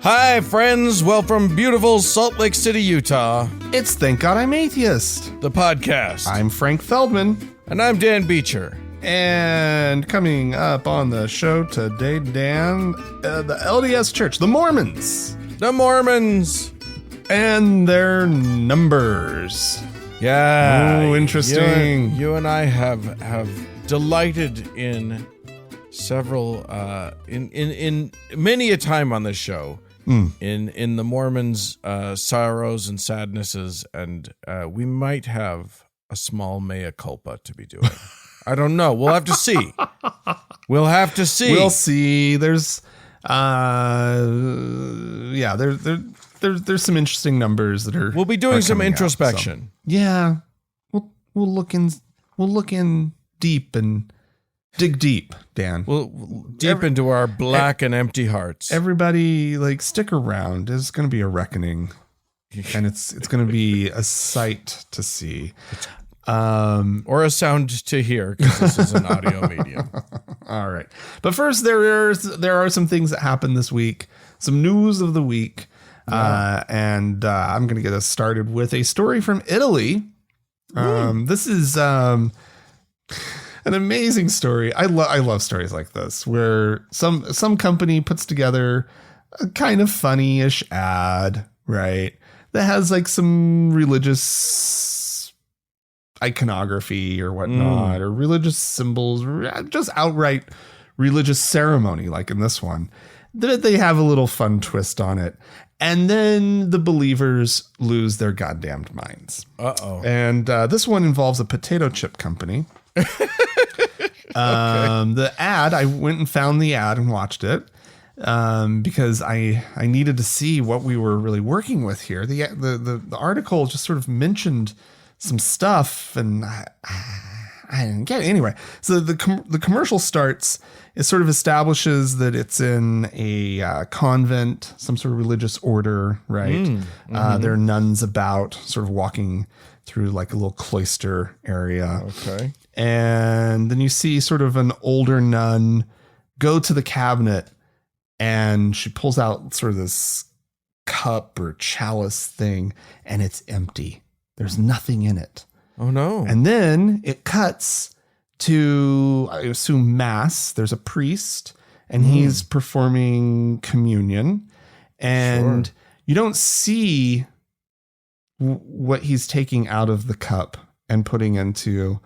Hi, friends. Well, from beautiful Salt Lake City, Utah, It's Thank God I'm Atheist. the podcast. I'm Frank Feldman. And I'm Dan Beecher. And coming up on the show today, Dan, the LDS Church, the Mormons, The Mormons. and their numbers. Yeah. Oh, interesting. You and I have delighted in several, in many a time on this show, in the Mormons' sorrows and sadnesses, and we might have a small mea culpa to be doing. I don't know. We'll have to see. We'll have to see. We'll see. There's, there's some interesting numbers that are. We'll be doing some coming out, introspection. so. Yeah, we'll look in deep and dig deep, Dan. We'll deep into our black and empty hearts. Everybody, stick around. It's going to be a reckoning, and it's going to be a sight to see, or a sound to hear, because this is an audio medium. All right, but first, there are some things that happened this week, some news of the week, and I'm going to get us started with a story from Italy. This is an amazing story. I love stories like this, where some company puts together a kind of funny-ish ad, right? That has some religious iconography or whatnot, or religious symbols, or just outright religious ceremony, like in this one. That they have a little fun twist on it. And then the believers lose their goddamned minds. Uh-oh. And this one involves a potato chip company. The ad, I went and found the ad and watched it because I needed to see what we were really working with here. The article just sort of mentioned some stuff, and I didn't get it. Anyway, so the commercial starts. It sort of establishes that it's in a convent, some sort of religious order, right? There are nuns about, sort of walking through a little cloister area. Okay. And then you see sort of an older nun go to the cabinet, and she pulls out sort of this cup or chalice thing, and it's empty. There's nothing in it. Oh, no. And then it cuts to, I assume, mass. There's a priest, and he's performing communion, and you don't see what he's taking out of the cup and putting into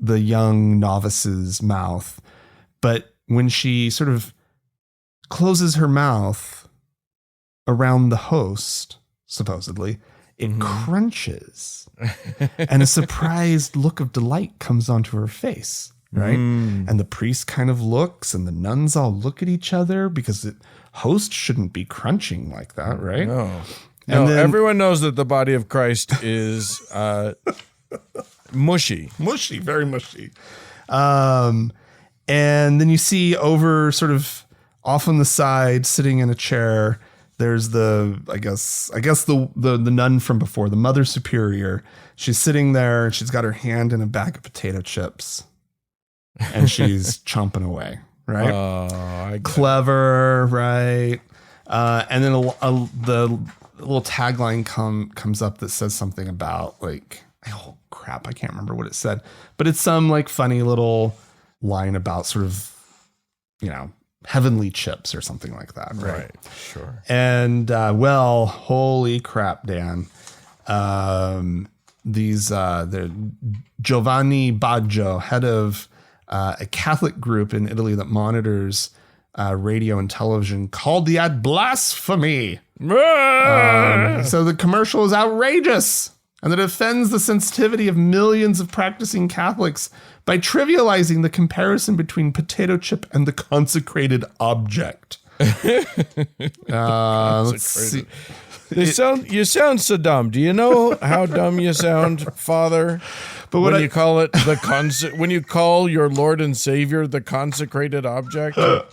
the young novice's mouth. But when she sort of closes her mouth around the host, supposedly, it crunches. And a surprised look of delight comes onto her face, right? And the priest kind of looks, and the nuns all look at each other, because the host shouldn't be crunching like that, right? No. And then, everyone knows that the body of Christ is mushy. Mushy, very mushy. And then you see over sort of off on the side, sitting in a chair, there's I guess the nun from before, the Mother Superior. She's sitting there, and she's got her hand in a bag of potato chips, and she's chomping away, right? Clever, right? And then the little tagline comes up that says something about oh crap, I can't remember what it said, but it's some funny little line about sort of, heavenly chips or something like that. Right. Sure. And, holy crap, Dan. The Giovanni Baggio, head of a Catholic group in Italy that monitors radio and television, called the ad blasphemy. So the commercial is outrageous, and that offends the sensitivity of millions of practicing Catholics by trivializing the comparison between potato chip and the consecrated object. Let's see. You sound so dumb. Do you know how dumb you sound, Father? But when you call it when you call your Lord and Savior the consecrated object. Well,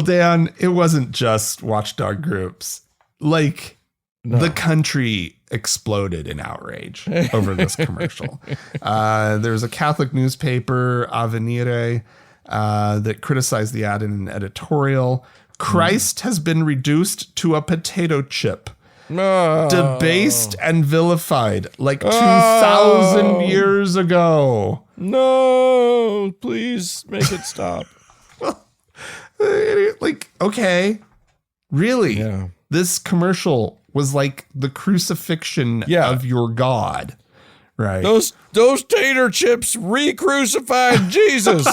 Dan, it wasn't just watchdog groups. The country exploded in outrage over this commercial. There's a Catholic newspaper, Avvenire, that criticized the ad in an editorial, Christ has been reduced to a potato chip, No. debased and vilified like 2,000 years ago. No, please make it stop. Like, okay, really? Yeah. This commercial was like the crucifixion of your God, right? Those tater chips re-crucified Jesus.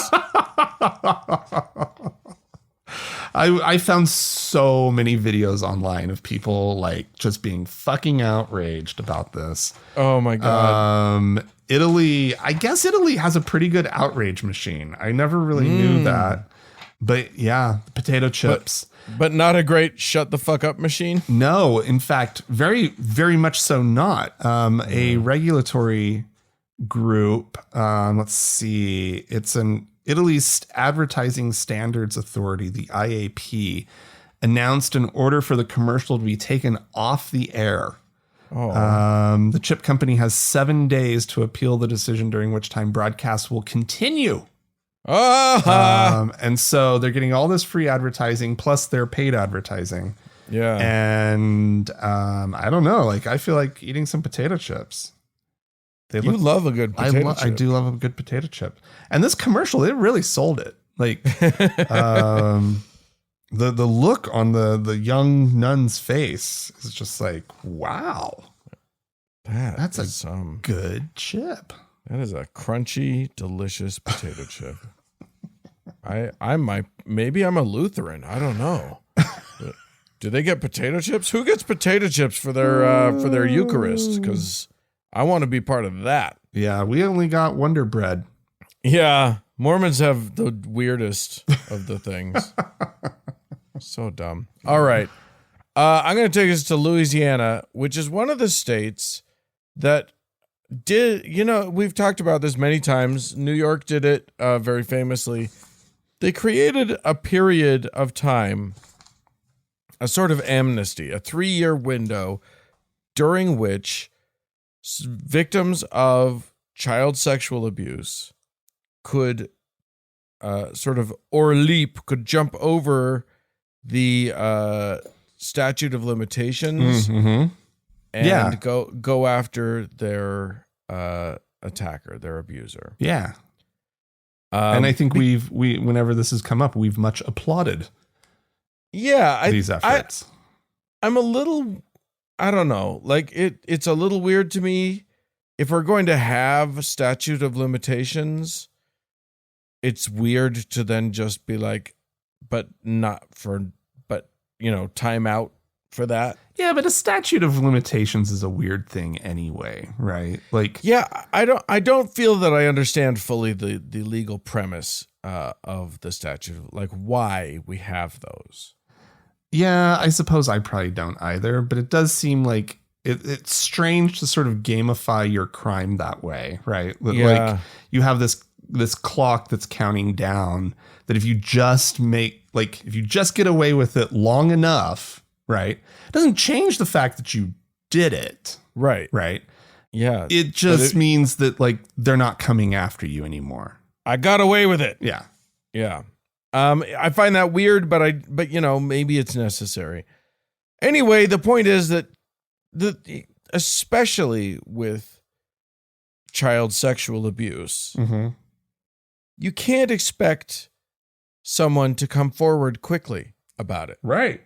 I found so many videos online of people like just being fucking outraged about this. Oh my God. Italy, I guess Italy has a pretty good outrage machine. I never really knew that. But yeah, the potato chips. But not a great shut the fuck up machine? No, in fact, very, very much so not. A regulatory group, let's see, it's an Italy's Advertising Standards Authority, the IAP, announced an order for the commercial to be taken off the air. The chip company has 7 days to appeal the decision, during which time broadcasts will continue. And so they're getting all this free advertising plus their paid advertising. Yeah. And I don't know, like I feel like eating some potato chips. You love a good potato chip. I do love a good potato chip. And this commercial, it really sold it. Like the look on the young nun's face is just like, wow. That's a good chip. That is a crunchy, delicious potato chip. Maybe I'm a Lutheran. I don't know. But do they get potato chips? Who gets potato chips for their Eucharist? Because I want to be part of that. Yeah, we only got Wonder Bread. Yeah, Mormons have the weirdest of the things. So dumb. All right. I'm going to take us to Louisiana, which is one of the states that we've talked about this many times. New York did it very famously. They created a period of time, a sort of amnesty, a 3-year window during which victims of child sexual abuse could could jump over the statute of limitations and go after their attacker, their abuser. Yeah. And I think whenever this has come up, we've much applauded these efforts. I'm a little, I don't know, like it's a little weird to me. If we're going to have a statute of limitations, it's weird to then just be like, time out for that. Yeah, but a statute of limitations is a weird thing anyway, right? Like, yeah, I don't feel that I understand fully the legal premise of the statute, like why we have those. Yeah, I suppose I probably don't either, but it does seem like it's strange to sort of gamify your crime that way, right? Yeah. Like you have this clock that's counting down that if you just get away with it long enough, right? It doesn't change the fact that you did it. Right. Right. Yeah. It just means that like they're not coming after you anymore. I got away with it. Yeah. Yeah. I find that weird, but maybe it's necessary. Anyway, the point is that especially with child sexual abuse, you can't expect someone to come forward quickly about it. Right.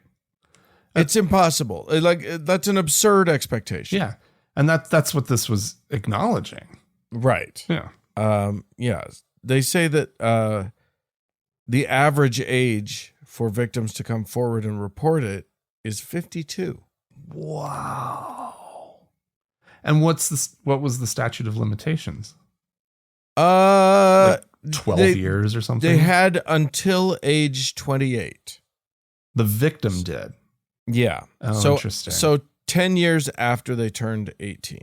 It's impossible. Like that's an absurd expectation. Yeah. And that's what this was acknowledging. Right. Yeah. Yeah. They say that the average age for victims to come forward and report it is 52. Wow. And what was the statute of limitations? 12 years or something? They had until age 28. The victim did. Yeah. Oh, interesting. So 10 years after they turned 18.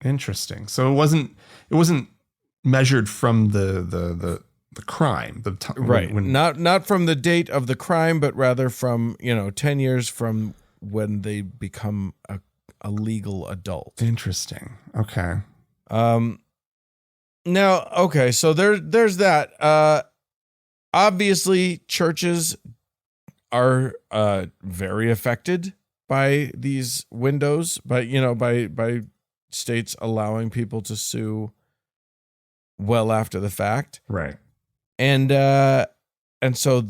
Interesting. So it wasn't measured from the crime, right. Not from the date of the crime, but rather from 10 years from when they become a legal adult. Interesting. Okay. Now, there's that. Obviously, churches are very affected by these windows, by states allowing people to sue well after the fact. Right. And so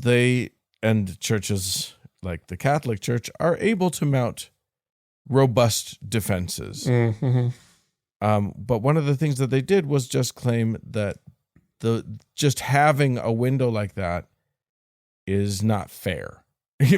churches like the Catholic Church are able to mount robust defenses. Mm-hmm. But one of the things that they did was just claim that just having a window like that is not fair.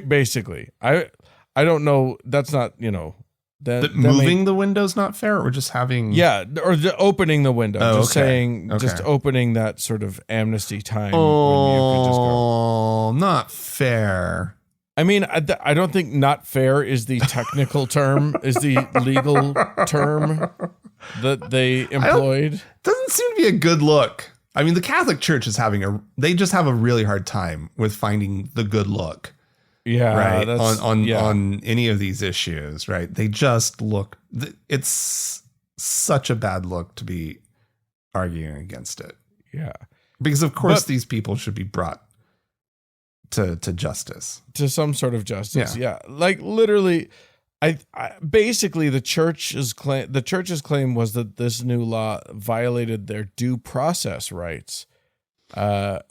Basically, I don't know. That's not, moving the window's not fair, or just having or opening the window. Okay. Just opening that sort of amnesty time. Oh, when you could just go. Not fair. I mean, I don't think "not fair" is the technical term, is the legal term that they employed. Doesn't seem to be a good look. I mean, the Catholic Church is they just have a really hard time with finding the good look. Yeah, right. On any of these issues, right? They just look. It's such a bad look to be arguing against it. Yeah, because of course these people should be brought to justice, to some sort of justice. Yeah, like literally, I basically the church's claim was that this new law violated their due process rights by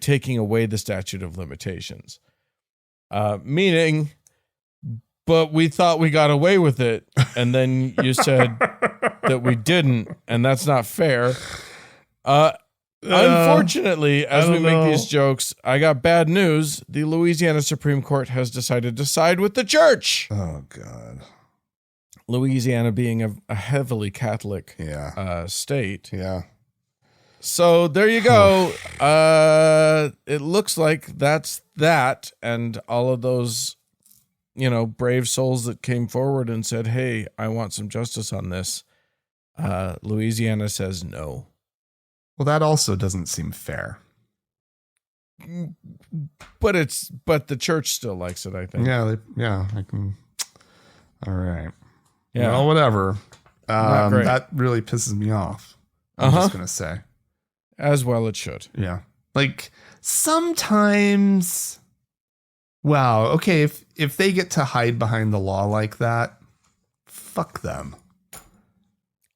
taking away the statute of limitations. Meaning, but we thought we got away with it, and then you said that we didn't, and that's not fair. Unfortunately, as we make these jokes, I got bad news. The Louisiana Supreme Court has decided to side with the church. Oh, God. Louisiana being a heavily Catholic state. Yeah. So there you go. It looks like that's that. And all of those, brave souls that came forward and said, hey, I want some justice on this. Louisiana says no. Well, that also doesn't seem fair. But the church still likes it, I think. Yeah. I can. All right. Yeah. Well, whatever. That really pisses me off. I'm just going to say. As well it should. Yeah. Like sometimes, wow. Okay. If they get to hide behind the law like that, fuck them.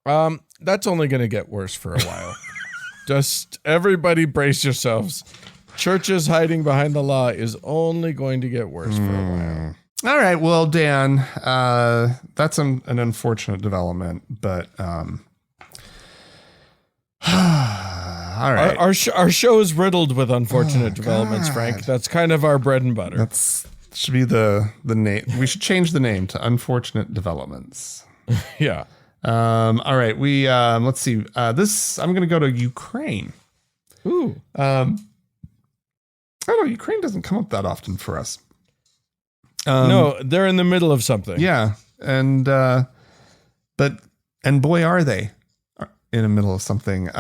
That's only going to get worse for a while. Just everybody brace yourselves. Churches hiding behind the law is only going to get worse for a while. All right. Well, Dan, that's an unfortunate development, but, all right. Our show is riddled with unfortunate developments, Frank. That's kind of our bread and butter. That's should be the name. We should change the name to Unfortunate Developments. Yeah. All right. We let's see. I'm going to go to Ukraine. Ooh. I don't know. Ukraine doesn't come up that often for us. No, they're in the middle of something. Yeah, and boy, are they in the middle of something.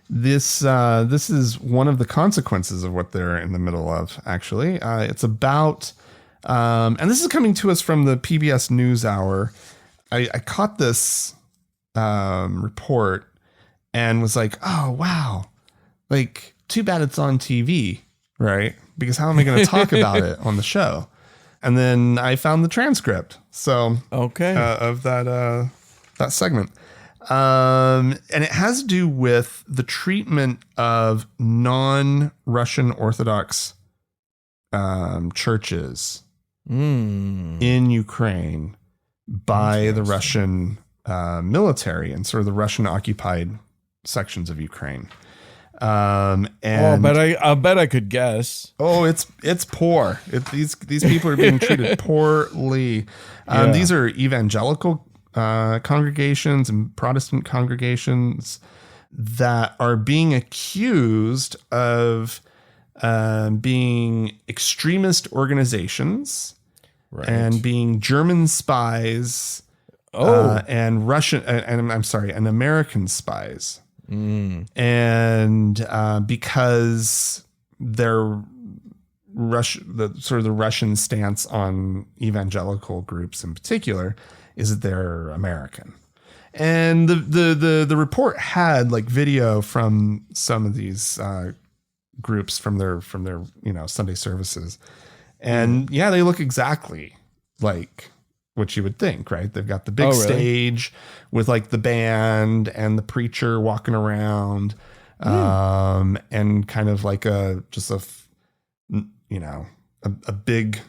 This is one of the consequences of what they're in the middle of. Actually, it's about, and this is coming to us from the PBS NewsHour. I caught this report and was like, oh wow, like too bad it's on TV, right? Because how am I going to talk about it on the show? And then I found the transcript. So okay, of that segment. And it has to do with the treatment of non-Russian Orthodox churches in Ukraine by the Russian military and sort of the Russian occupied sections of Ukraine. And I bet I could guess. Oh, it's poor. These people are being treated poorly. These are evangelical congregations and Protestant congregations that are being accused of being extremist organizations, right, and being German spies, and Russian and American spies. And because the Russian stance on evangelical groups in particular is that they're American. And the report had like video from some of these groups from their Sunday services. And yeah, they look exactly like what you would think, right? They've got the big stage with like the band and the preacher walking around, and kind of like a big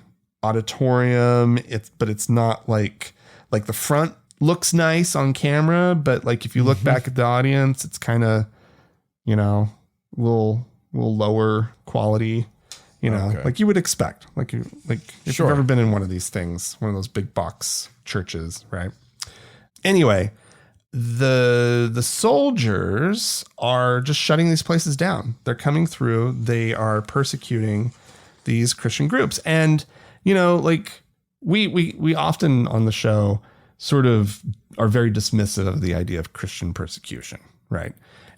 auditorium. But it's not like the front looks nice on camera, but like if you look back at the audience, it's kind of, a little lower quality. Like you would expect, if you've ever been in one of these things, one of those big box churches, right? Anyway, the soldiers are just shutting these places down. They're coming through. They are persecuting these Christian groups. And, we often on the show sort of are very dismissive of the idea of Christian persecution, right?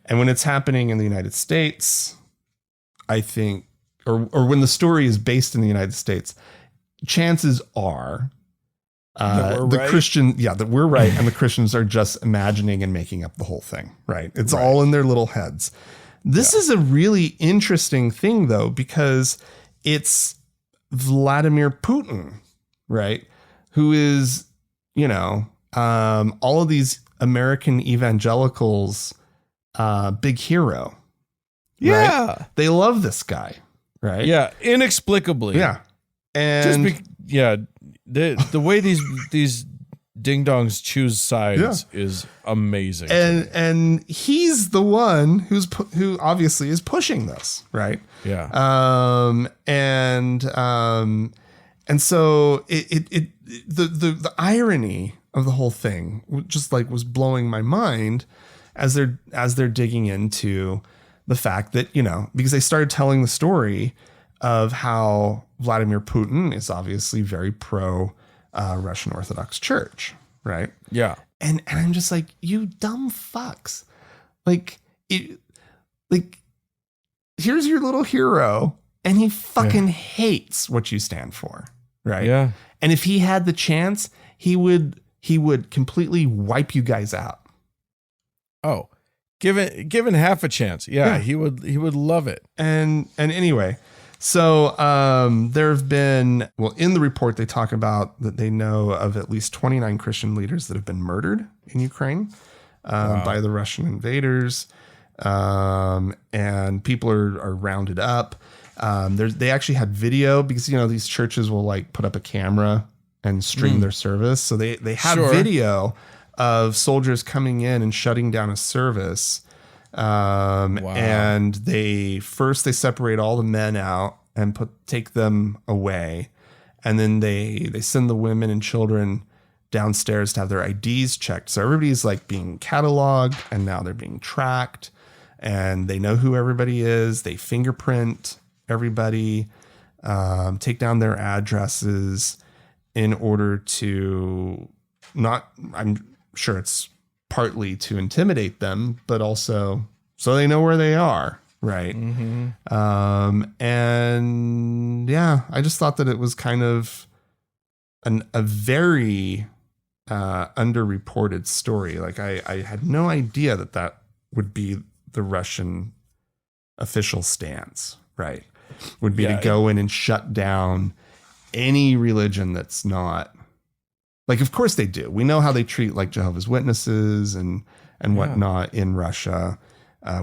And when it's happening in the United States, I think, or when the story is based in the United States, chances are that we're right, and the Christians are just imagining and making up the whole thing, right? It's all in their little heads. This is a really interesting thing, though, because it's Vladimir Putin, right? Who is, all of these American evangelicals' big hero. Yeah. Right? They love this guy. Right. Yeah. Inexplicably. Yeah. And the way these ding dongs choose sides is amazing. And he's the one who obviously is pushing this. Right. Yeah. And so the irony of the whole thing just like was blowing my mind as they're digging into the fact that, because they started telling the story of how Vladimir Putin is obviously very pro Russian Orthodox Church, right? Yeah. And I'm just like, you dumb fucks. Here's your little hero, and he fucking hates what you stand for, right? Yeah. And if he had the chance, he would completely wipe you guys out. Oh. Given half a chance. Yeah. He would love it. And anyway, so there have been, in the report, they talk about that they know of at least 29 Christian leaders that have been murdered in Ukraine by the Russian invaders. And people are rounded up. They actually had video because, these churches will like put up a camera and stream their service. So they have video of soldiers coming in and shutting down a service. And they separate all the men out and take them away. And then they send the women and children downstairs to have their IDs checked. So everybody's like being cataloged, and now they're being tracked, and they know who everybody is. They fingerprint everybody, take down their addresses in order to I'm sure it's partly to intimidate them, but also so they know where they are. Right. Mm-hmm. And yeah, I just thought that it was kind of a very underreported story. Like I had no idea that would be the Russian official stance, right? Would be to go in and shut down any religion that's not, like, of course they do. We know how they treat like Jehovah's Witnesses and whatnot in Russia.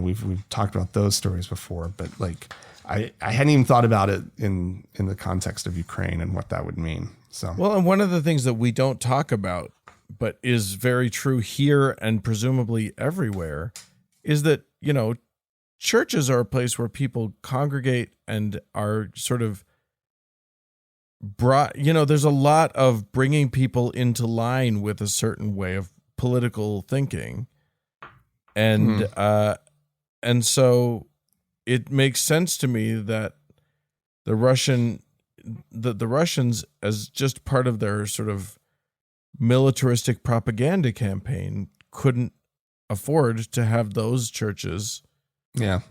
We've talked about those stories before, but like I hadn't even thought about it in the context of Ukraine and what that would mean. So and one of the things that we don't talk about, but is very true here and presumably everywhere, is that churches are a place where people congregate and are sort of brought, there's a lot of bringing people into line with a certain way of political thinking. And, and so it makes sense to me that the Russians, as just part of their sort of militaristic propaganda campaign, couldn't afford to have those churches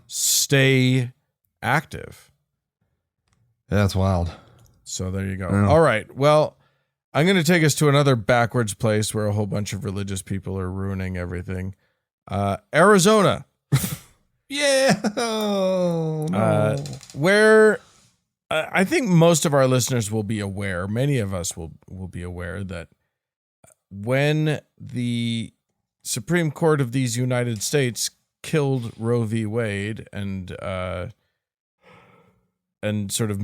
stay active. That's wild. So there you go. Yeah. All right. Well, I'm going to take us to another backwards place where a whole bunch of religious people are ruining everything. Arizona. Yeah. Oh, No. Where I think most of our listeners will be aware, many of us will be aware that when the Supreme Court of these United States killed Roe v. Wade and sort of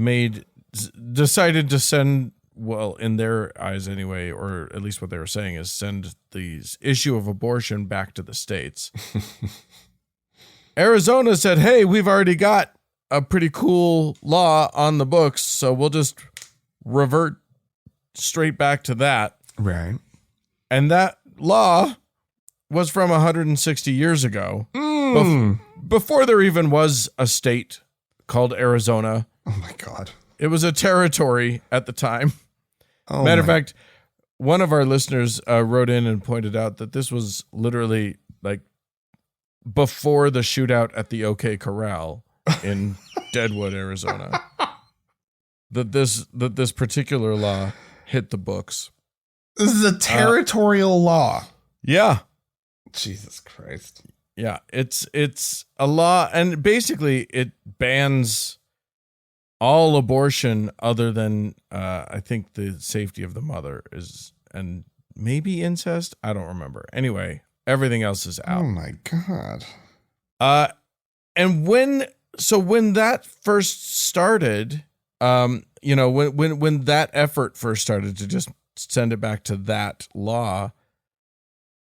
decided to send, well, in their eyes anyway, or at least what they were saying is send the issue of abortion back to the states. Arizona said, hey, we've already got a pretty cool law on the books, so we'll just revert straight back to that. Right. And that law was from 160 years ago, before there even was a state called Arizona. Oh my God. It was a territory at the time. Oh, Matter of fact, one of our listeners wrote in and pointed out that this was literally like before the shootout at the OK Corral in Deadwood, Arizona. That this particular law hit the books. This is a territorial law. Yeah. Jesus Christ. Yeah, it's a law, and basically it bans all abortion other than I think the safety of the mother is, and maybe incest. I don't remember. Anyway, everything else is out. Oh my God. And when that first started, when that effort first started to just send it back to that law,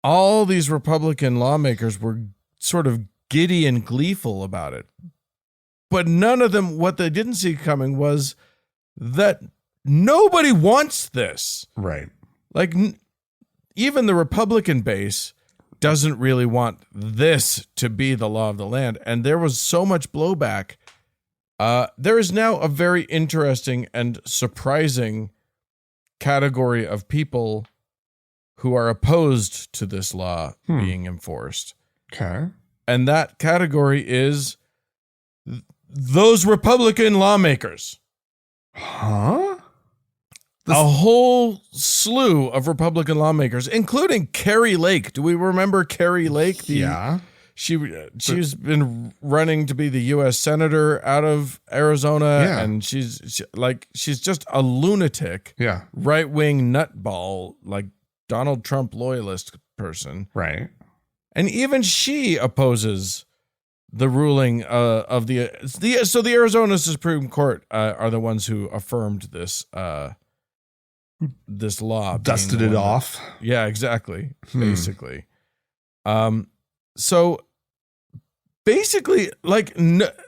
all these Republican lawmakers were sort of giddy and gleeful about it. But none of them, what they didn't see coming was that nobody wants this. Right. Like, even the Republican base doesn't really want this to be the law of the land. And there was so much blowback. There is now a very interesting and surprising category of people who are opposed to this law being enforced. Okay. And that category is those Republican lawmakers. Huh? A whole slew of Republican lawmakers, including Carrie Lake. Do we remember Carrie Lake? Yeah. She's been running to be the U.S. Senator out of Arizona, and she's just a lunatic, right-wing nutball, like Donald Trump loyalist person. Right. And even she opposes the ruling of so the Arizona Supreme Court are the ones who affirmed this this law, dusted it off. Yeah, exactly. Basically, so basically, like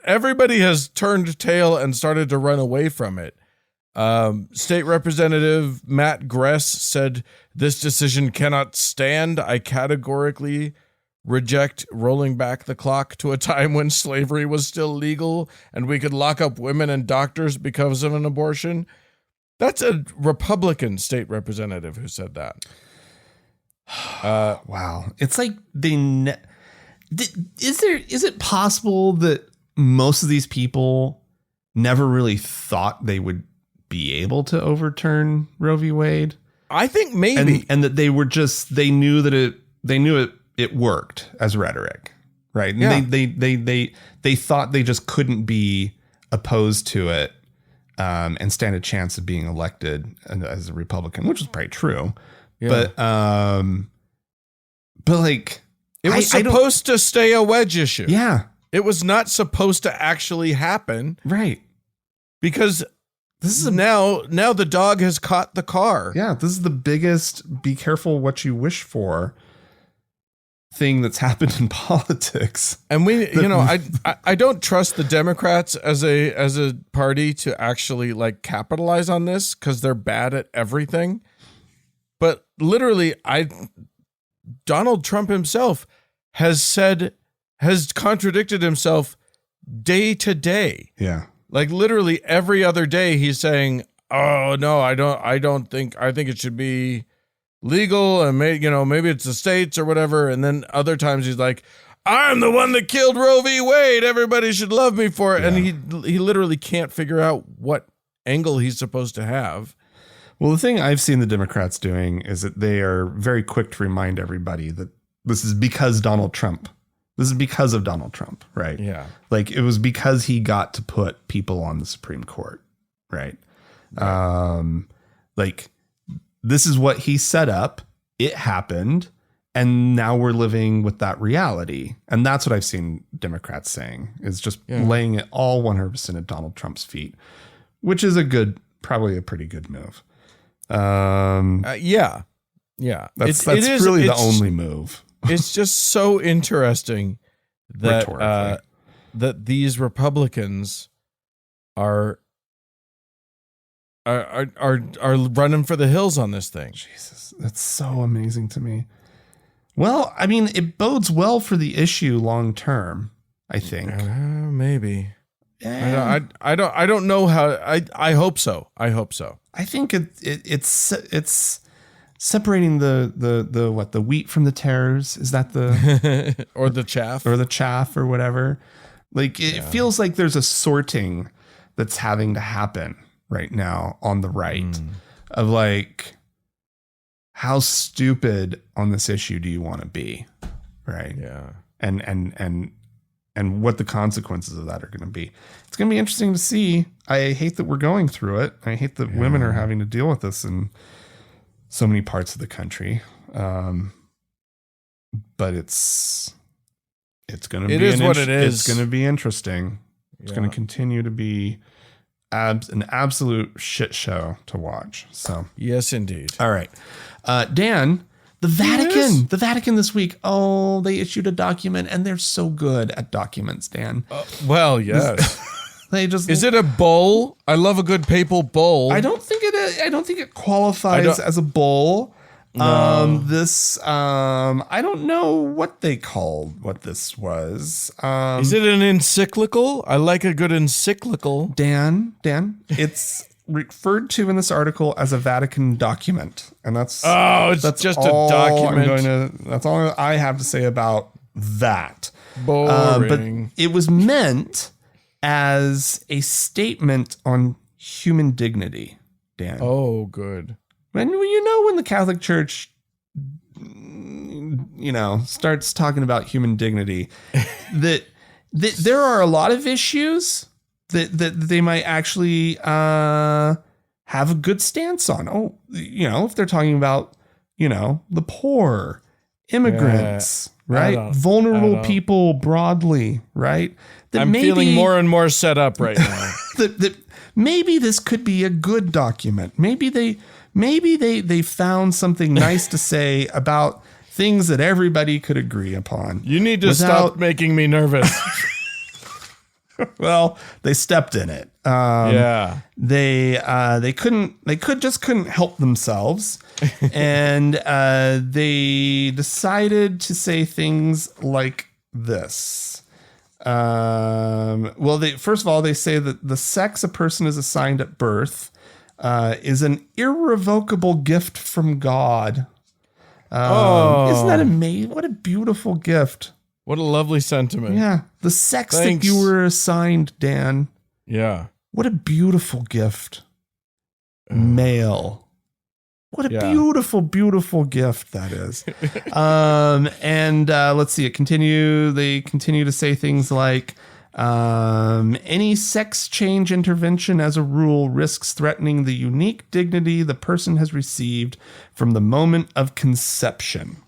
everybody has turned tail and started to run away from it. State Representative Matt Gress said, "This decision cannot stand. I categorically reject rolling back the clock to a time when slavery was still legal and we could lock up women and doctors because of an abortion." That's a Republican state representative who said that. Wow. It's like is it possible that most of these people never really thought they would be able to overturn Roe v. Wade? I think maybe. And that they were just, they knew it worked as rhetoric, right? Yeah. They thought they just couldn't be opposed to it and stand a chance of being elected as a Republican, which is probably true. Yeah. But like, it was supposed to stay a wedge issue. Yeah. It was not supposed to actually happen. Right. Because this is now the dog has caught the car. Yeah. This is the biggest be careful what you wish for thing that's happened in politics. And I don't trust the Democrats as a party to actually like capitalize on this because they're bad at everything. But literally, Donald Trump himself has contradicted himself day to day. Yeah. Like literally every other day he's saying, "Oh no, I think it should be legal and maybe it's the states or whatever." And then other times he's like, "I'm the one that killed Roe v. Wade. Everybody should love me for it." Yeah. And he literally can't figure out what angle he's supposed to have. Well, the thing I've seen the Democrats doing is that they are very quick to remind everybody that this is because Donald Trump This is because of Donald Trump, right? Yeah. Like it was because he got to put people on the Supreme Court, right? Like this is what he set up. It happened. And now we're living with that reality. And that's what I've seen Democrats saying, is just laying it all 100% at Donald Trump's feet, which is probably a pretty good move. Yeah. That's really the only move. It's just so interesting that that these Republicans are running for the hills on this thing. Jesus, that's so amazing to me. Well, I mean, it bodes well for the issue long term, I think. Maybe. I don't know how. I hope so. I hope so. I think it's separating the wheat from the tares. Is that the or the chaff or whatever? Like it feels like there's a sorting that's having to happen right now on the right of like, how stupid on this issue do you want to be? Right. Yeah. And what the consequences of that are going to be. It's going to be interesting to see. I hate that we're going through it. I hate that women are having to deal with this in so many parts of the country. But it's going to be what it is. It's going to be interesting. It's going to continue to be an absolute shit show to watch. So yes, indeed. All right. Dan, the Vatican this week. Oh, they issued a document and they're so good at documents, Dan. Well, yes. Is it a bull? I love a good papal bull. I don't think it qualifies as a bull. No. I don't know what they called what this was. Is it an encyclical? I like a good encyclical. Dan, it's referred to in this article as a Vatican document, and that's just a document. That's all I have to say about that. Boring. But it was meant as a statement on human dignity, Dan. Oh, good. When when the Catholic Church, starts talking about human dignity, that there are a lot of issues that they might actually have a good stance on. Oh, if they're talking about the poor, immigrants, right, vulnerable people broadly, right. I'm feeling more and more set up right now. that maybe this could be a good document. Maybe they found something nice to say about things that everybody could agree upon. You need to stop making me nervous. Well, they stepped in it. They couldn't help themselves. And they decided to say things like this. First of all, they say that the sex a person is assigned at birth is an irrevocable gift from God. Isn't that amazing? What a beautiful gift. What a lovely sentiment. Yeah. The sex that you were assigned, Dan. Yeah. What a beautiful gift. Male. What a beautiful, beautiful gift that is. Let's see it continue. They continue to say things like, any sex change intervention as a rule risks threatening the unique dignity the person has received from the moment of conception.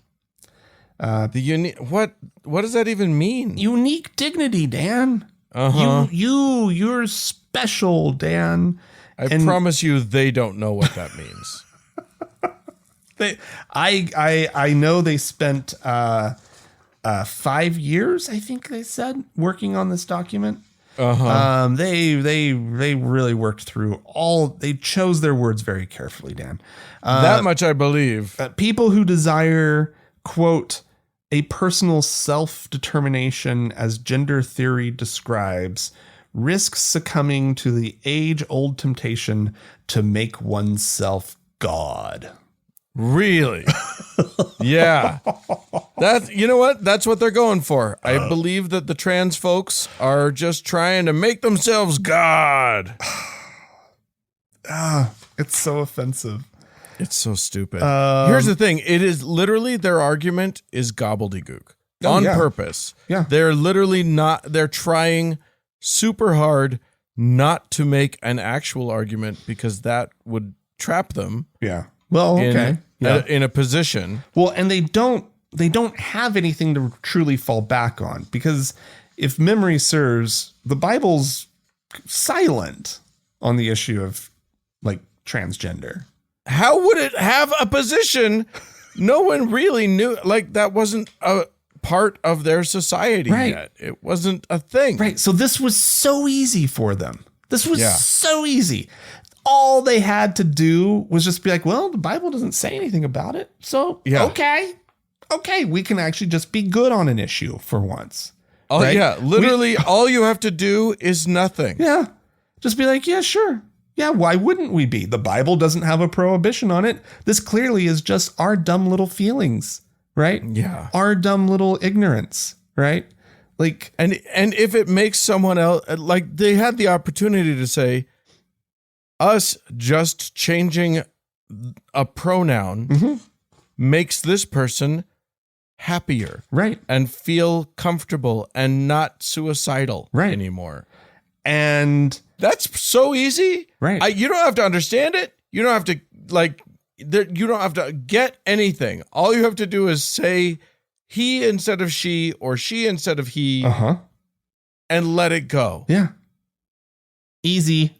What does that even mean? Unique dignity, Dan. You're special, Dan. I promise you they don't know what that means. I know they spent 5 years, I think they said, working on this document. They really worked through they chose their words very carefully, Dan. That much I believe. People who desire, quote, a personal self-determination as gender theory describes, risks succumbing to the age-old temptation to make oneself God. Really? Yeah. You know what? That's what they're going for. I believe that the trans folks are just trying to make themselves God. It's so offensive. It's so stupid. Here's the thing. It is literally their argument is gobbledygook. on yeah. purpose. Yeah. They're literally not, they're trying super hard not to make an actual argument because that would trap them Yeah. Well, okay. in a position. Well, and they don't have anything to truly fall back on, because if memory serves, the Bible's silent on the issue of like transgender. How would it have a position? No one really knew, like that wasn't a part of their society yet. It wasn't a thing. Right. So this was so easy for them. This was so easy. All they had to do was just be like, well, the Bible doesn't say anything about it. So, okay, we can actually just be good on an issue for once. Oh, right? yeah. Literally, all you have to do is nothing. Yeah. Just be like, yeah, sure. Yeah, why wouldn't we be? The Bible doesn't have a prohibition on it. This clearly is just our dumb little feelings, right? Yeah. Our dumb little ignorance, right? Like, and if it makes someone else, like they had the opportunity to say, us just changing a pronoun makes this person happier, right, and feel comfortable and not suicidal anymore. And that's so easy, right? You don't have to understand it. You don't have to you don't have to get anything. All you have to do is say he instead of she, or she instead of he, and let it go. Yeah, easy.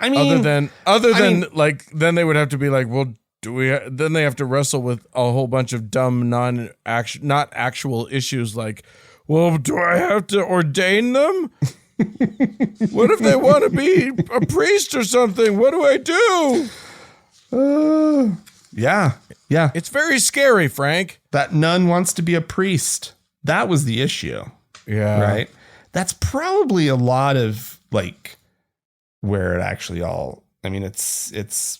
I mean, other than like, then they would have to be like, well, then they have to wrestle with a whole bunch of dumb, not actual issues like, well, do I have to ordain them? What if they want to be a priest or something? What do I do? Yeah. It's very scary, Frank. That nun wants to be a priest. That was the issue. Yeah. Right. That's probably a lot of like where it actually all, I mean, it's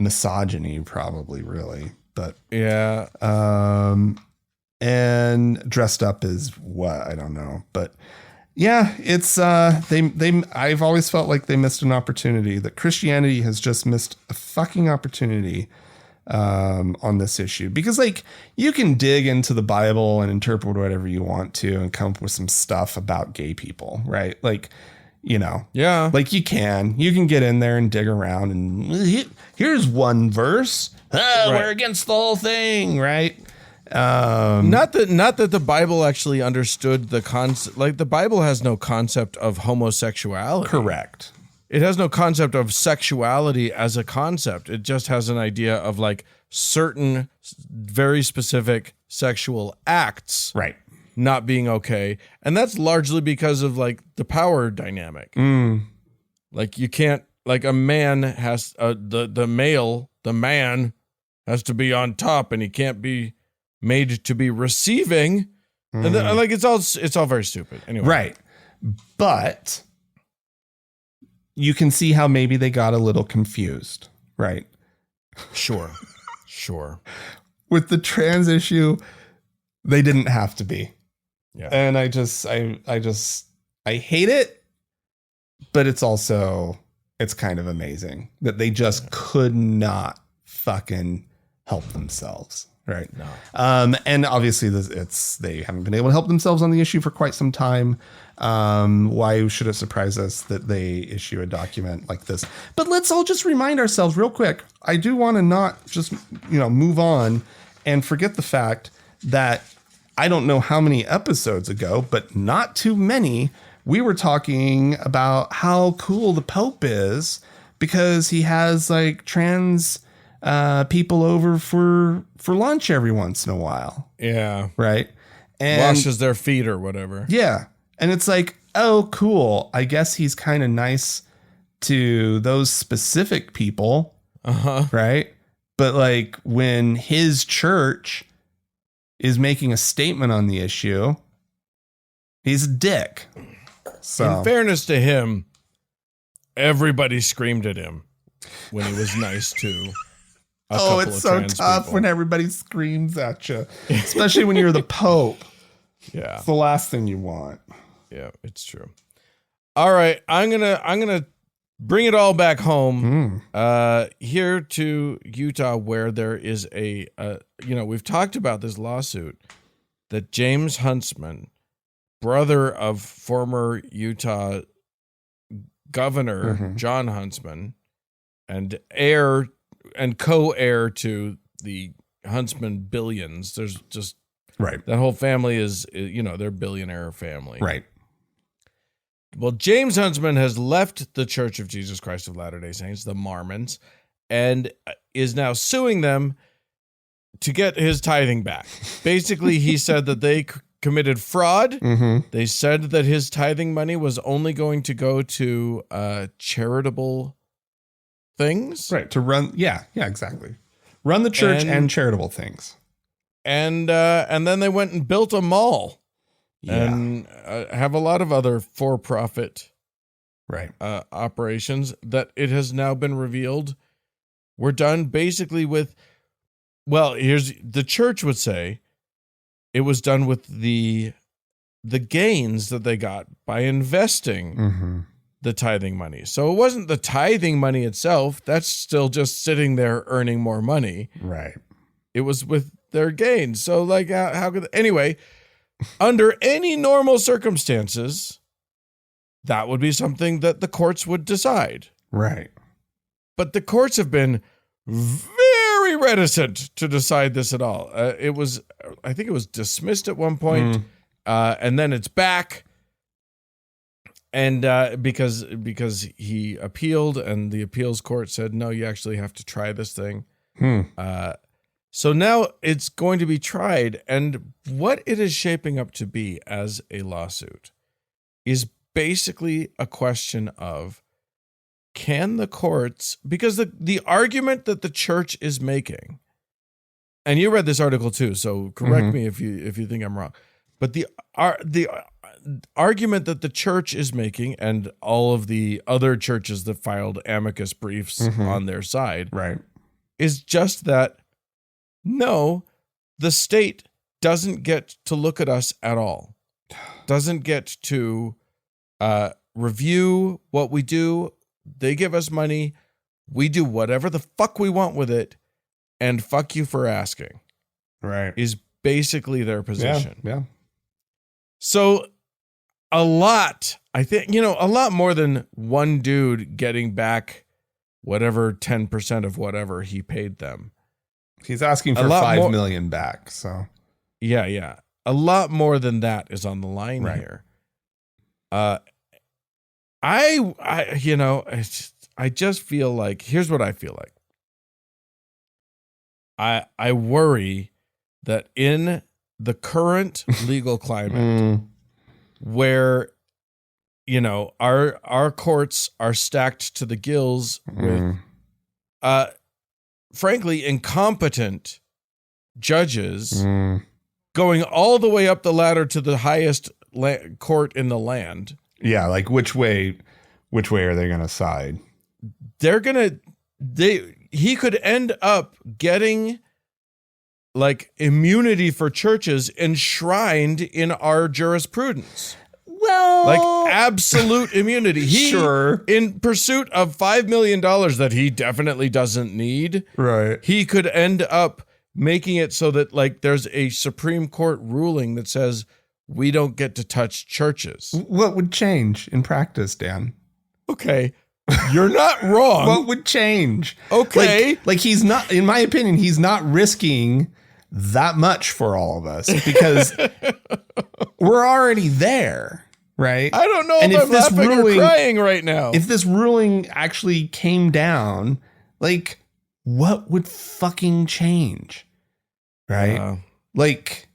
misogyny probably, really, but yeah. And dressed up as what, I don't know, but yeah, it's I've always felt like they missed an opportunity, that Christianity has just missed a fucking opportunity on this issue, because like you can dig into the Bible and interpret whatever you want to and come up with some stuff about gay people, right? Like, you know, like you can get in there and dig around and here's one verse. We're against the whole thing, right? Not that the Bible actually understood the concept. Like the Bible has no concept of homosexuality. Correct. It has no concept of sexuality as a concept. It just has an idea of like certain very specific sexual acts, right, not being okay. And that's largely because of like the power dynamic. Like you can't, like a man has the man has to be on top, and he can't be made to be receiving. And then, like it's all very stupid anyway. Right. But you can see how maybe they got a little confused, right? Sure. With the trans issue, they didn't have to be. Yeah. And I hate it, but it's kind of amazing that they just could not fucking help themselves. Right. No. And obviously they haven't been able to help themselves on the issue for quite some time. Why should it surprise us that they issue a document like this? But let's all just remind ourselves real quick. I do want to not just, move on and forget the fact that I don't know how many episodes ago, but not too many, we were talking about how cool the Pope is because he has like trans people over for lunch every once in a while. Yeah. Right. And washes their feet or whatever. Yeah. And it's like, oh, cool. I guess he's kind of nice to those specific people. Right. But like when his church is making a statement on the issue, he's a dick. So in fairness to him, everybody screamed at him when he was nice to it's so tough when everybody screams at you, especially when you're the Pope. Yeah. It's the last thing you want. Yeah, it's true. All right. I'm gonna bring it all back home here to Utah, where there is we've talked about this lawsuit that James Huntsman, brother of former Utah Governor John Huntsman, and heir and co-heir to the Huntsman billions. There's just Right. that whole family is, they're billionaire family. Right. Well, James Huntsman has left the Church of Jesus Christ of Latter-day Saints, the Mormons, and is now suing them to get his tithing back. Basically, he said that they committed fraud. Mm-hmm. They said that his tithing money was only going to go to charitable things. Right. To run. Yeah, exactly. Run the church and charitable things. And then they went and built a mall. Yeah. And have a lot of other for-profit Right. operations that it has now been revealed were done basically with, well, the church would say it was done with the gains that they got by investing the tithing money. So it wasn't the tithing money itself. That's still just sitting there earning more money. Right. It was with their gains. So like, how could, anyway, under any normal circumstances, that would be something that the courts would decide. Right. But the courts have been very reticent to decide this at all. I think it was dismissed at one point, and then it's back. And because he appealed, and the appeals court said, no, you actually have to try this thing. So now it's going to be tried, and what it is shaping up to be as a lawsuit is basically a question of, can the courts, because the argument that the church is making, and you read this article too, so correct me if you think I'm wrong, but the argument that the church is making, and all of the other churches that filed amicus briefs on their side, Right. is just that, no, the state doesn't get to look at us at all, doesn't get to review what we do. They give us money. We do whatever the fuck we want with it, and fuck you for asking. Right. Is basically their position. Yeah. So a lot more than one dude getting back whatever 10% of whatever he paid them. He's asking for $5 million back. So yeah. A lot more than that is on the line here. I just feel like, here's what I feel like. I worry that in the current legal climate where, our courts are stacked to the gills with, frankly, incompetent judges going all the way up the ladder to the highest court in the land. Yeah, like which way are they going to side? He could end up getting like immunity for churches enshrined in our jurisprudence. Well, like absolute immunity. Sure. In pursuit of $5 million that he definitely doesn't need. Right. He could end up making it so that like there's a Supreme Court ruling that says we don't get to touch churches. What would change in practice, Dan? Okay. You're not wrong. What would change? Okay. Like he's not, in my opinion, he's not risking that much for all of us because we're already there, right? I don't know if I'm laughing or crying right now. If this ruling actually came down, like, what would fucking change? Right? Like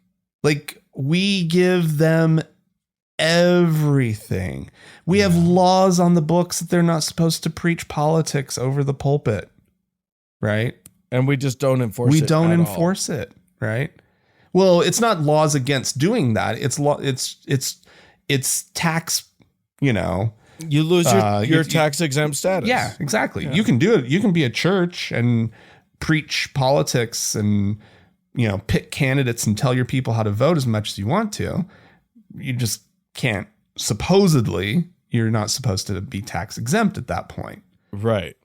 we give them everything. We have laws on the books that they're not supposed to preach politics over the pulpit, right? And we just don't enforce it. We don't enforce it, right? Well, it's not laws against doing that. It's tax, You lose your tax exempt status. Yeah, exactly. Yeah. You can do it. You can be a church and preach politics and, pick candidates and tell your people how to vote as much as you want to. You just can't. Supposedly, you're not supposed to be tax exempt at that point. Right.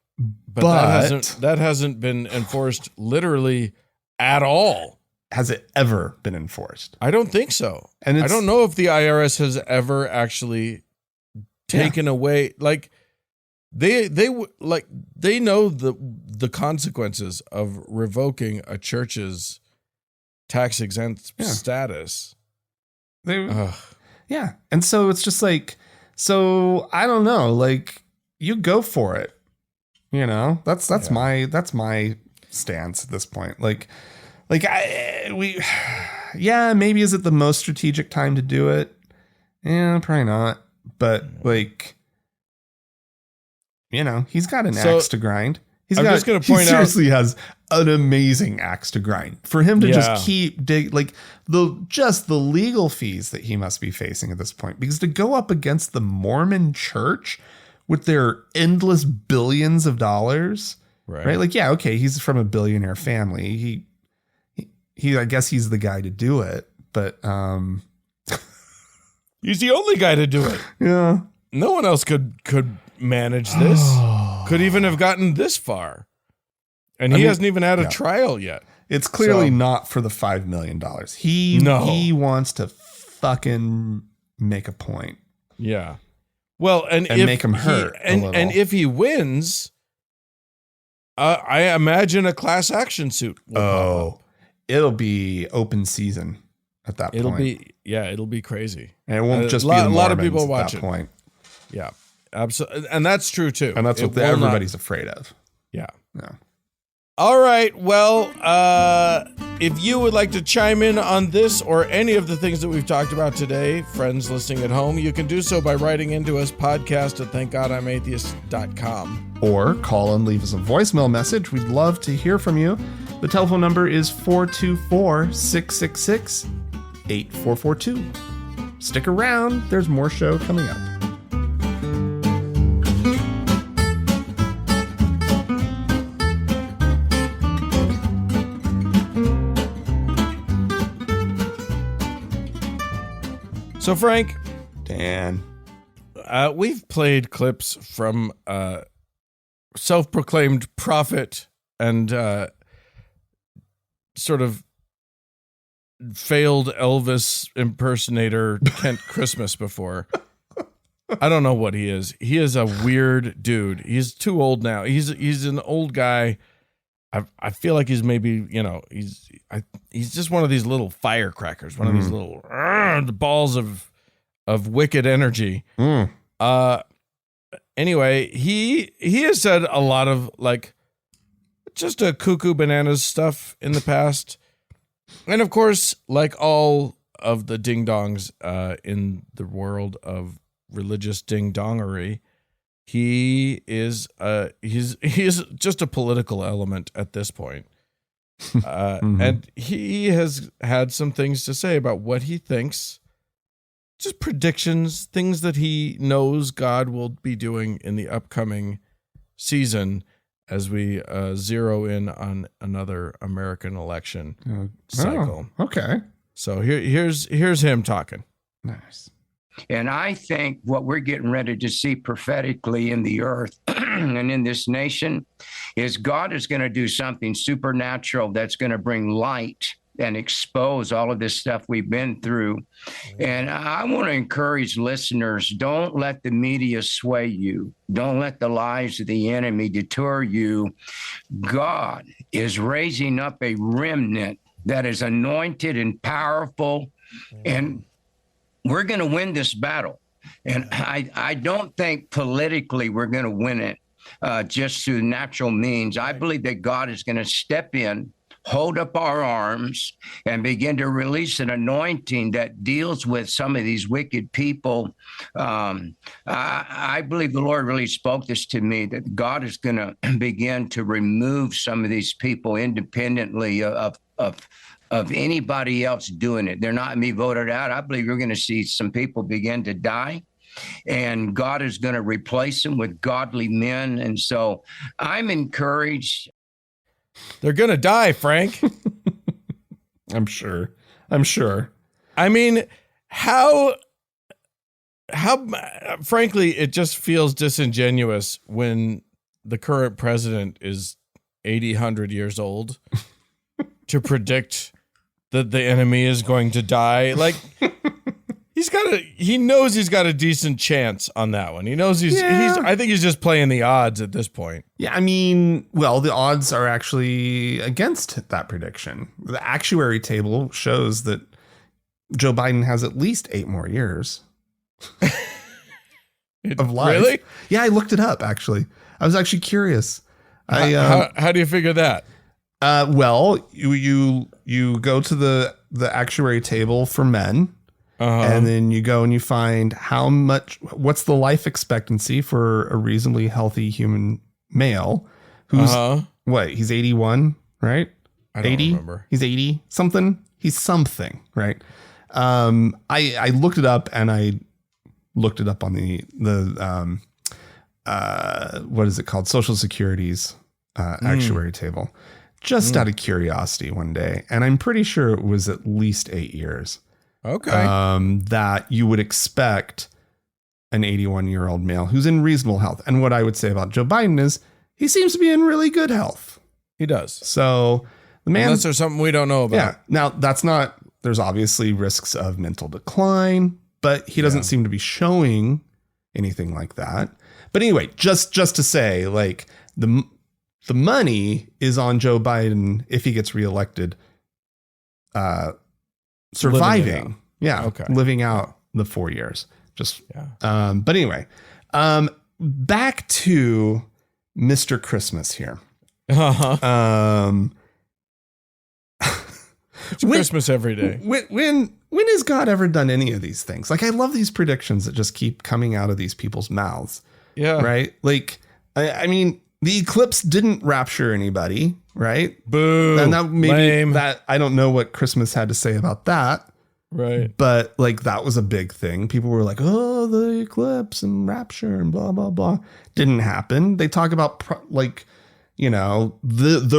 But that hasn't been enforced literally at all. has it ever been enforced? I don't think so. And I don't know if the IRS has ever actually taken away, like they know the consequences of revoking a church's tax exempt status. Yeah. And so it's just like, so I don't know, like you go for it. You know, that's my stance at this point. Like maybe is it the most strategic time to do it? Yeah, probably not. But like, you know, he's got an axe to grind. He seriously has an amazing axe to grind for him to just keep the legal fees that he must be facing at this point, because to go up against the Mormon church with their endless billions of dollars, right? Like, yeah, okay, he's from a billionaire family. He I guess he's the guy to do it, but he's the only guy to do it. Yeah. No one else could manage this. Could even have gotten this far. And he hasn't even had a trial yet. It's clearly not for the $5 million. He wants to fucking make a point. Yeah. Well, and make him hurt a little. And if he wins, I imagine a class action suit will pop up. It'll be open season at that point. It'll be crazy. And it won't just be a lot of people at watching. That point. Yeah. Absolutely. And that's true too. And that's what everybody's afraid of. Yeah. All right. Well, if you would like to chime in on this or any of the things that we've talked about today, friends listening at home, you can do so by writing into us, podcast@thankgodimatheist.com. Or call and leave us a voicemail message. We'd love to hear from you. The telephone number is 424-666-8442. Stick around. There's more show coming up. So, Frank. Dan. We've played clips from self-proclaimed prophet and sort of failed Elvis impersonator Kent Christmas before. I don't know what he is. He is a weird dude. He's too old now. He's an old guy. I feel like he's maybe, he's just one of these little firecrackers, one of these little balls of wicked energy. Anyway, he has said a lot of like just a cuckoo bananas stuff in the past. And of course, like all of the ding-dongs in the world of religious ding-dongery, he is just a political element at this point. And he has had some things to say about what he thinks, just predictions, things that he knows God will be doing in the upcoming season as we zero in on another American election cycle. Okay. So here's him talking. Nice. And I think what we're getting ready to see prophetically in the earth and in this nation is God is going to do something supernatural that's going to bring light and expose all of this stuff we've been through. And I want to encourage listeners, don't let the media sway you. Don't let the lies of the enemy deter you. God is raising up a remnant that is anointed and powerful, and we're going to win this battle. And I don't think politically we're going to win it just through natural means. I believe that God is going to step in, hold up our arms, and begin to release an anointing that deals with some of these wicked people. I believe the Lord really spoke this to me, that God is going to begin to remove some of these people independently of anybody else doing it. They're not me voted out. I believe you're going to see some people begin to die, and God is going to replace them with godly men. And so I'm encouraged. They're going to die, Frank. I'm sure. I mean, how frankly, it just feels disingenuous when the current president is 80, 100 years old to predict that the enemy is going to die. Like he knows he's got a decent chance on that one. He knows I think he's just playing the odds at this point. Yeah, I mean, well, the odds are actually against that prediction. The actuary table shows that Joe Biden has at least 8 more years of life. Really? Yeah, I looked it up, actually. I was actually curious. How do you figure that? Well, you go to the actuary table for men, and then you go and you find what's the life expectancy for a reasonably healthy human male who's what? He's 81, right? I don't remember. He's 80 something. He's something, right? I looked it up, and I looked it up on the what is it called? Social Security's actuary table, just out of curiosity one day. And I'm pretty sure it was at least 8 years. Okay. That you would expect an 81-year-old male who's in reasonable health. And what I would say about Joe Biden is he seems to be in really good health. He does. So the man, unless there's something we don't know about. Yeah. Now there's obviously risks of mental decline, but he doesn't seem to be showing anything like that. But anyway, just to say, like, the money is on Joe Biden if he gets reelected, surviving. Living out the 4 years. But anyway, back to Mr. Christmas here. It's Christmas every day. When has God ever done any of these things? Like, I love these predictions that just keep coming out of these people's mouths. Yeah. Right. Like, I mean, the eclipse didn't rapture anybody, right? Boo. And that maybe lame. That I don't know what Christmas had to say about that. Right. But like, that was a big thing. People were like, oh, the eclipse and rapture and blah, blah, blah. Didn't happen. They talk about the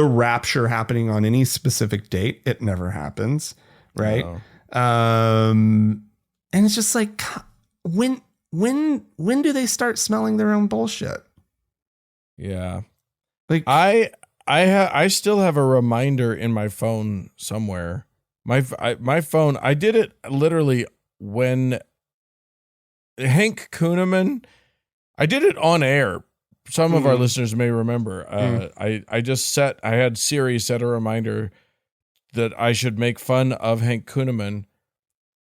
rapture happening on any specific date. It never happens. Right. No. And it's just like, when do they start smelling their own bullshit? Yeah. Like, I still have a reminder in my phone somewhere. My phone, I did it literally when Hank Kunneman, I did it on air. Some of our listeners may remember. I had Siri set a reminder that I should make fun of Hank Kunneman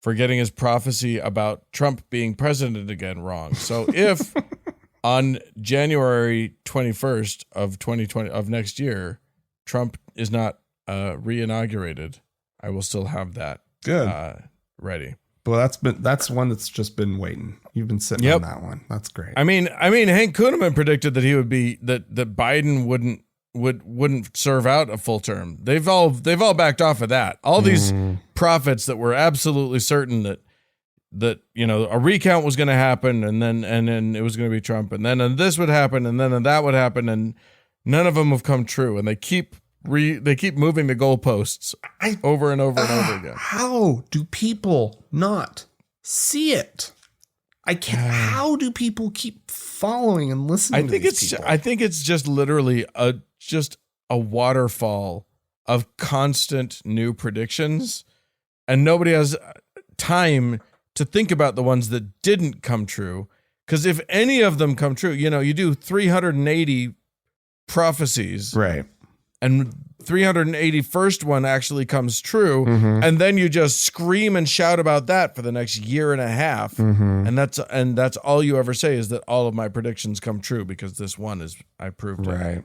for getting his prophecy about Trump being president again wrong. So if on January 21st of 2020 of next year, Trump is not re-inaugurated, I will still have that ready. Well, that's one that's just been waiting. You've been sitting on that one. That's great. I mean, Hank Kunneman predicted that he would be that Biden wouldn't serve out a full term. They've all backed off of that. All these prophets that were absolutely certain that a recount was going to happen, and then it was going to be Trump, and then this would happen, and then that would happen, and none of them have come true, and they keep moving the goalposts over and over and over again. How do people not see it? I can't. How do people keep following and listening? I think it's just literally a waterfall of constant new predictions, and nobody has time to think about the ones that didn't come true. Because if any of them come true, you do 380 prophecies, right? And 381st one actually comes true, and then you just scream and shout about that for the next year and a half, and that's all you ever say is that all of my predictions come true because this one I proved it. Right.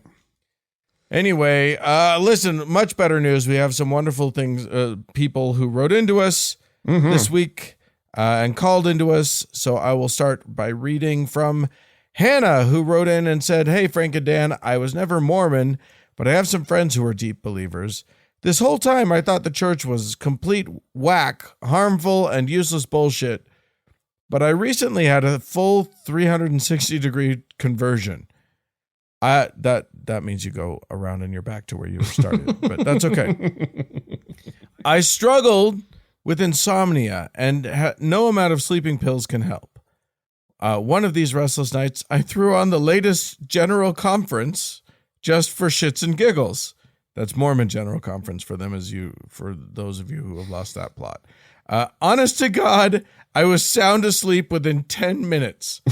Anyway, listen, much better news. We have some wonderful things, people who wrote into us this week and called into us. So I will start by reading from Hannah, who wrote in and said, "Hey, Frank and Dan, I was never Mormon, but I have some friends who are deep believers. This whole time I thought the church was complete whack, harmful, and useless bullshit. But I recently had a full 360-degree conversion." That means you go around and you're back to where you started, but that's okay. "I struggled with insomnia, and no amount of sleeping pills can help. One of these restless nights, I threw on the latest General Conference just for shits and giggles. That's Mormon General Conference for those of you who have lost that plot. Honest to God, I was sound asleep within 10 minutes.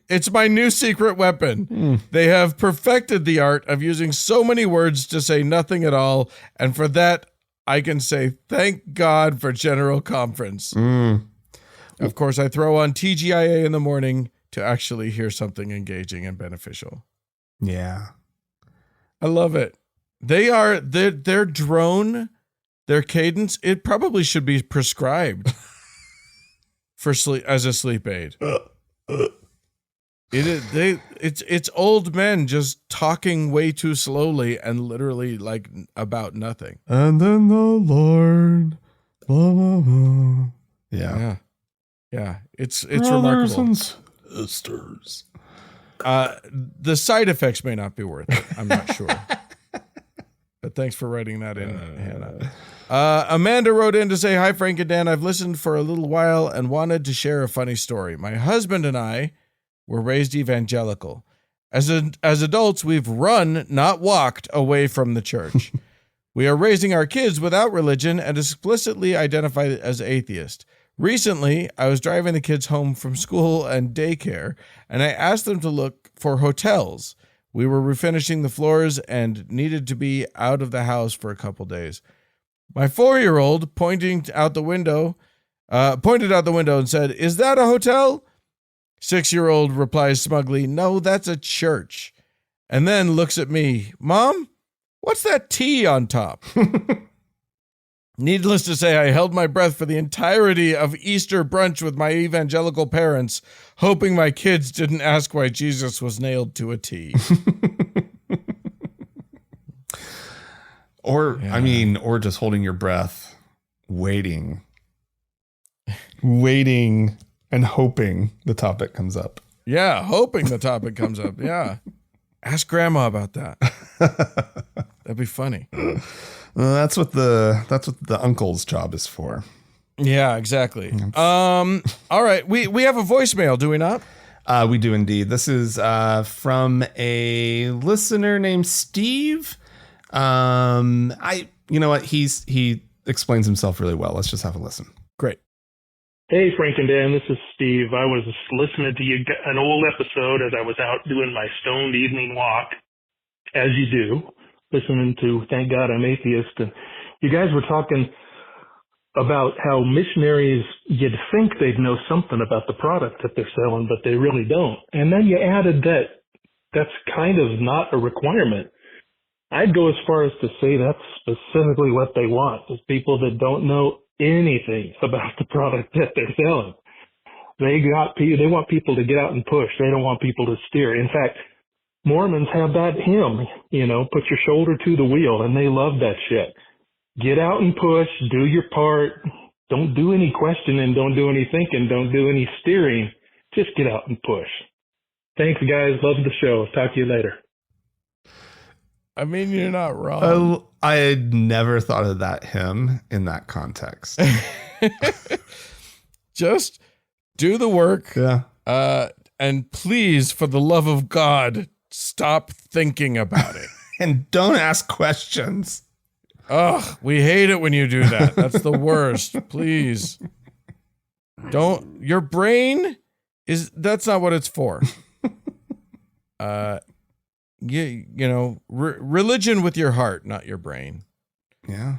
It's my new secret weapon. They have perfected the art of using so many words to say nothing at all. And for that, I can say, thank God for General Conference. Of course, I throw on TGIA in the morning to actually hear something engaging and beneficial. Yeah. I love it. Their drone, their cadence, it probably should be prescribed for sleep as a sleep aid. It's old men just talking way too slowly and literally like about nothing. And then the Lord, blah, blah, blah. Yeah. It's Brothers remarkable. And sisters. The side effects may not be worth it. I'm not sure. But thanks for writing that in, Hannah. Amanda wrote in to say, hi, Frank and Dan. I've listened for a little while and wanted to share a funny story. My husband and I were raised evangelical. As adults, we've run, not walked, away from the church. We are raising our kids without religion and explicitly identified as atheist. Recently, I was driving the kids home from school and daycare, and I asked them to look for hotels. We were refinishing the floors and needed to be out of the house for a couple days. My 4-year-old pointed out the window and said, "Is that a hotel?" 6-year-old replies smugly, "No, that's a church." And then looks at me, "Mom, what's that T on top?" Needless to say, I held my breath for the entirety of Easter brunch with my evangelical parents, hoping my kids didn't ask why Jesus was nailed to a T. Or just holding your breath, waiting and hoping the topic comes up. Yeah, hoping the topic comes up. Yeah. Ask Grandma about that. That'd be funny. That's what the uncle's job is for. Yeah, exactly. All right. We have a voicemail, do we not? We do indeed. This is from a listener named Steve. You know what? He explains himself really well. Let's just have a listen. Great. Hey, Frank and Dan, this is Steve. I was listening to an old episode as I was out doing my stoned evening walk, as you do, listening to Thank God I'm Atheist. And you guys were talking about how missionaries, you'd think they'd know something about the product that they're selling, but they really don't. And then you added that that's kind of not a requirement. I'd go as far as to say that's specifically what they want, is people that don't know anything about the product that they're selling. They want people to get out and push. They don't want people to steer. In fact, Mormons have that hymn, put your shoulder to the wheel, and they love that shit. Get out and push, do your part. Don't do any questioning, don't do any thinking, don't do any steering. Just get out and push. Thanks, guys. Love the show. Talk to you later. I mean, you're not wrong. I had never thought of that hymn in that context. Just do the work. Yeah. And please, for the love of God, stop thinking about it. And don't ask questions. Ugh, we hate it when you do that. That's the worst. Please. Don't. Your brain that's not what it's for. Religion with your heart, not your brain. Yeah.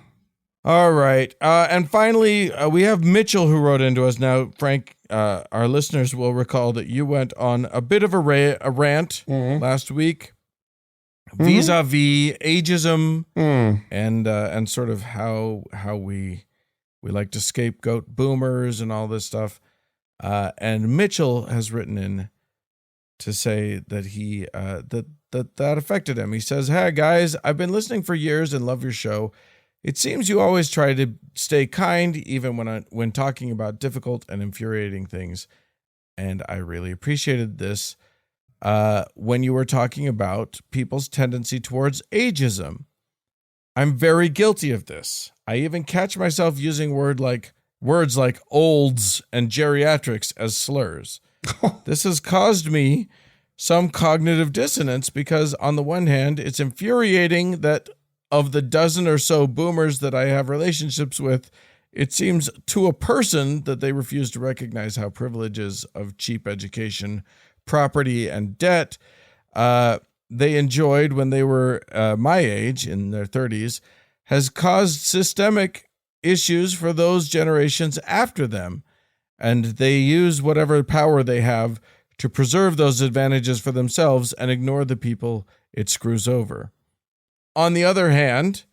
All right. And finally, we have Mitchell who wrote into us. Now, Frank, our listeners will recall that you went on a bit of a rant last week vis-a-vis ageism and sort of how we like to scapegoat boomers and all this stuff. And Mitchell has written in to say that he that affected him. He says, "Hey guys, I've been listening for years and love your show. It seems you always try to stay kind, even when talking about difficult and infuriating things. And I really appreciated this when you were talking about people's tendency towards ageism. I'm very guilty of this. I even catch myself using words like olds and geriatrics as slurs. This has caused me some cognitive dissonance because on the one hand, it's infuriating that of the dozen or so boomers that I have relationships with, it seems to a person that they refuse to recognize how privileges of cheap education, property, and debt they enjoyed when they were my age, in their 30s, has caused systemic issues for those generations after them. And they use whatever power they have to preserve those advantages for themselves and ignore the people it screws over. On the other hand,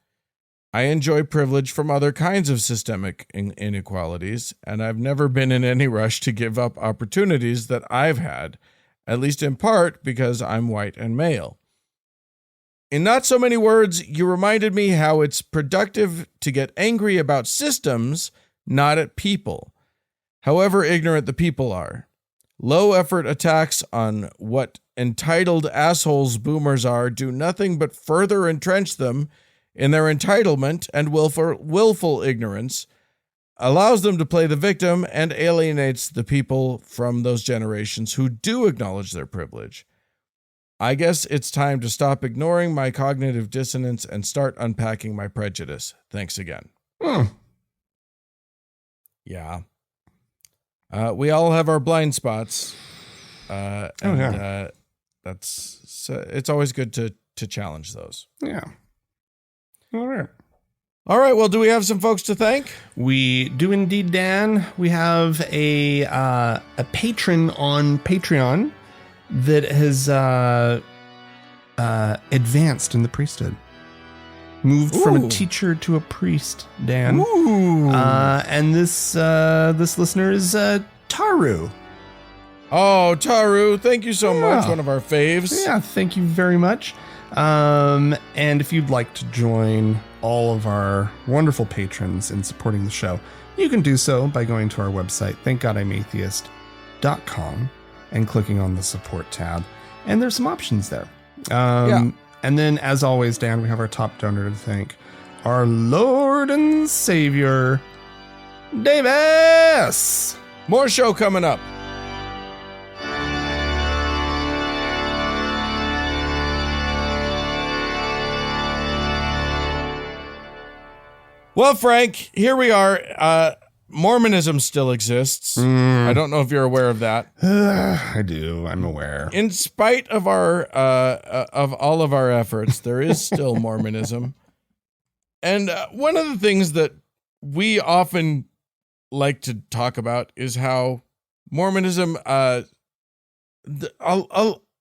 I enjoy privilege from other kinds of systemic inequalities, and I've never been in any rush to give up opportunities that I've had, at least in part because I'm white and male. In not so many words, you reminded me how it's productive to get angry about systems, not at people, however ignorant the people are. Low-effort attacks on what entitled assholes boomers are do nothing but further entrench them in their entitlement, and willful ignorance allows them to play the victim and alienates the people from those generations who do acknowledge their privilege. I guess it's time to stop ignoring my cognitive dissonance and start unpacking my prejudice. Thanks again. Yeah. We all have our blind spots. It's always good to challenge those. Yeah. All right. All right. Well, do we have some folks to thank? We do indeed, Dan. We have a patron on Patreon that has advanced in the priesthood. Moved from a teacher to a priest, Dan. Ooh. And this listener is Taru. Oh, Taru, thank you so much. One of our faves. Yeah, thank you very much. And if you'd like to join all of our wonderful patrons in supporting the show, you can do so by going to our website, thankgodimatheist.com, and clicking on the support tab. And there's some options there. And then, as always, Dan, we have our top donor to thank, our Lord and Savior, Davis. More show coming up. Well, Frank, here we are. Mormonism still exists. I don't know if you're aware of that. I do. I'm aware. In spite of our of all of our efforts, there is still Mormonism. And one of the things that we often like to talk about is how Mormonism, a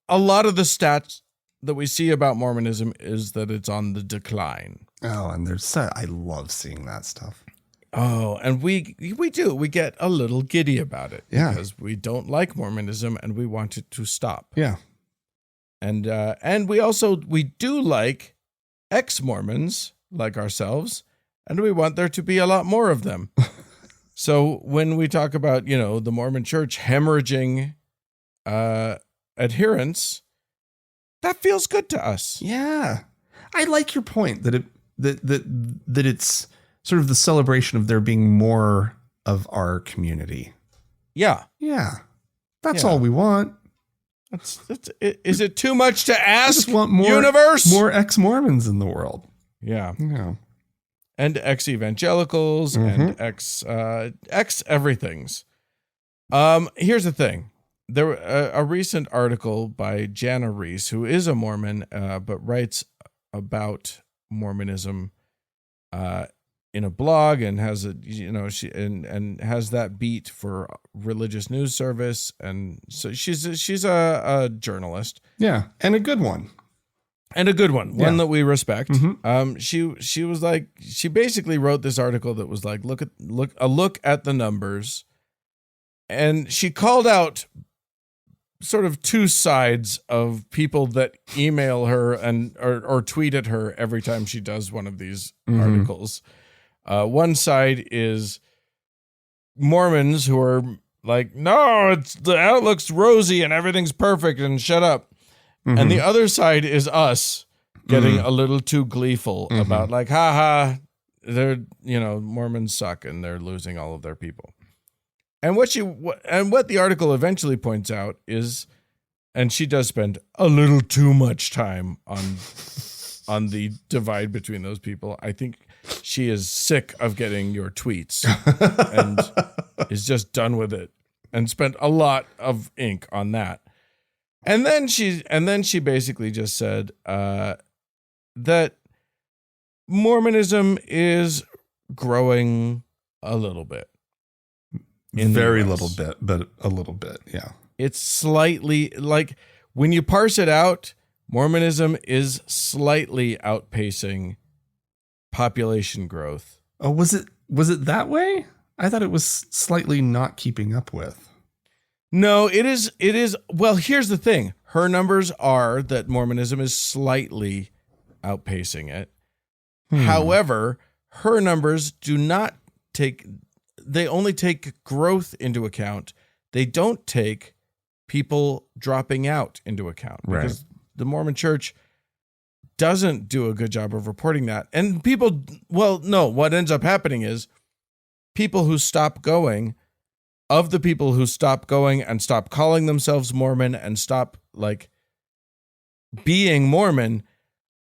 lot of the stats that we see about Mormonism is that it's on the decline. Oh, and I love seeing that stuff. Oh, and we get a little giddy about it. Yeah. Because we don't like Mormonism and we want it to stop. Yeah. And we do like ex-Mormons like ourselves, and we want there to be a lot more of them. So when we talk about, the Mormon church hemorrhaging adherents, that feels good to us. Yeah. I like your point that it's sort of the celebration of there being more of our community. Yeah. Yeah. That's all we want. Is it too much to ask? I just want more, universe? More ex-Mormons in the world. Yeah. Yeah. And ex-evangelicals and ex-everythings. Here's the thing. There a recent article by Jana Reese, who is a Mormon, but writes about Mormonism in a blog and has and has that beat for Religious News Service, and so she's a journalist. Yeah, and a good one. And a good one, one that we respect. Mm-hmm. She was like, she basically wrote this article that was like, look at the numbers, and she called out sort of two sides of people that email her and or tweet at her every time she does one of these articles. One side is Mormons who are like, no, the outlook's rosy and everything's perfect and shut up. And the other side is us getting a little too gleeful about like, haha, they're, Mormons suck and they're losing all of their people. And what the article eventually points out is, and she does spend a little too much time on on the divide between those people. I think she is sick of getting your tweets and is just done with it and spent a lot of ink on that. And then she basically just said that Mormonism is growing a little bit. Very little bit, but a little bit, yeah. It's slightly, like, when you parse it out, Mormonism is slightly outpacing population growth. Oh, was it that way? I thought it was slightly not keeping up with. No, it is. Well, here's the thing. Her numbers are that Mormonism is slightly outpacing it. However, her numbers do not they only take growth into account. They don't take people dropping out into account, because the Mormon Church doesn't do a good job of reporting that. And what ends up happening is people who stop going, of the people who stop going and stop calling themselves Mormon and stop being Mormon,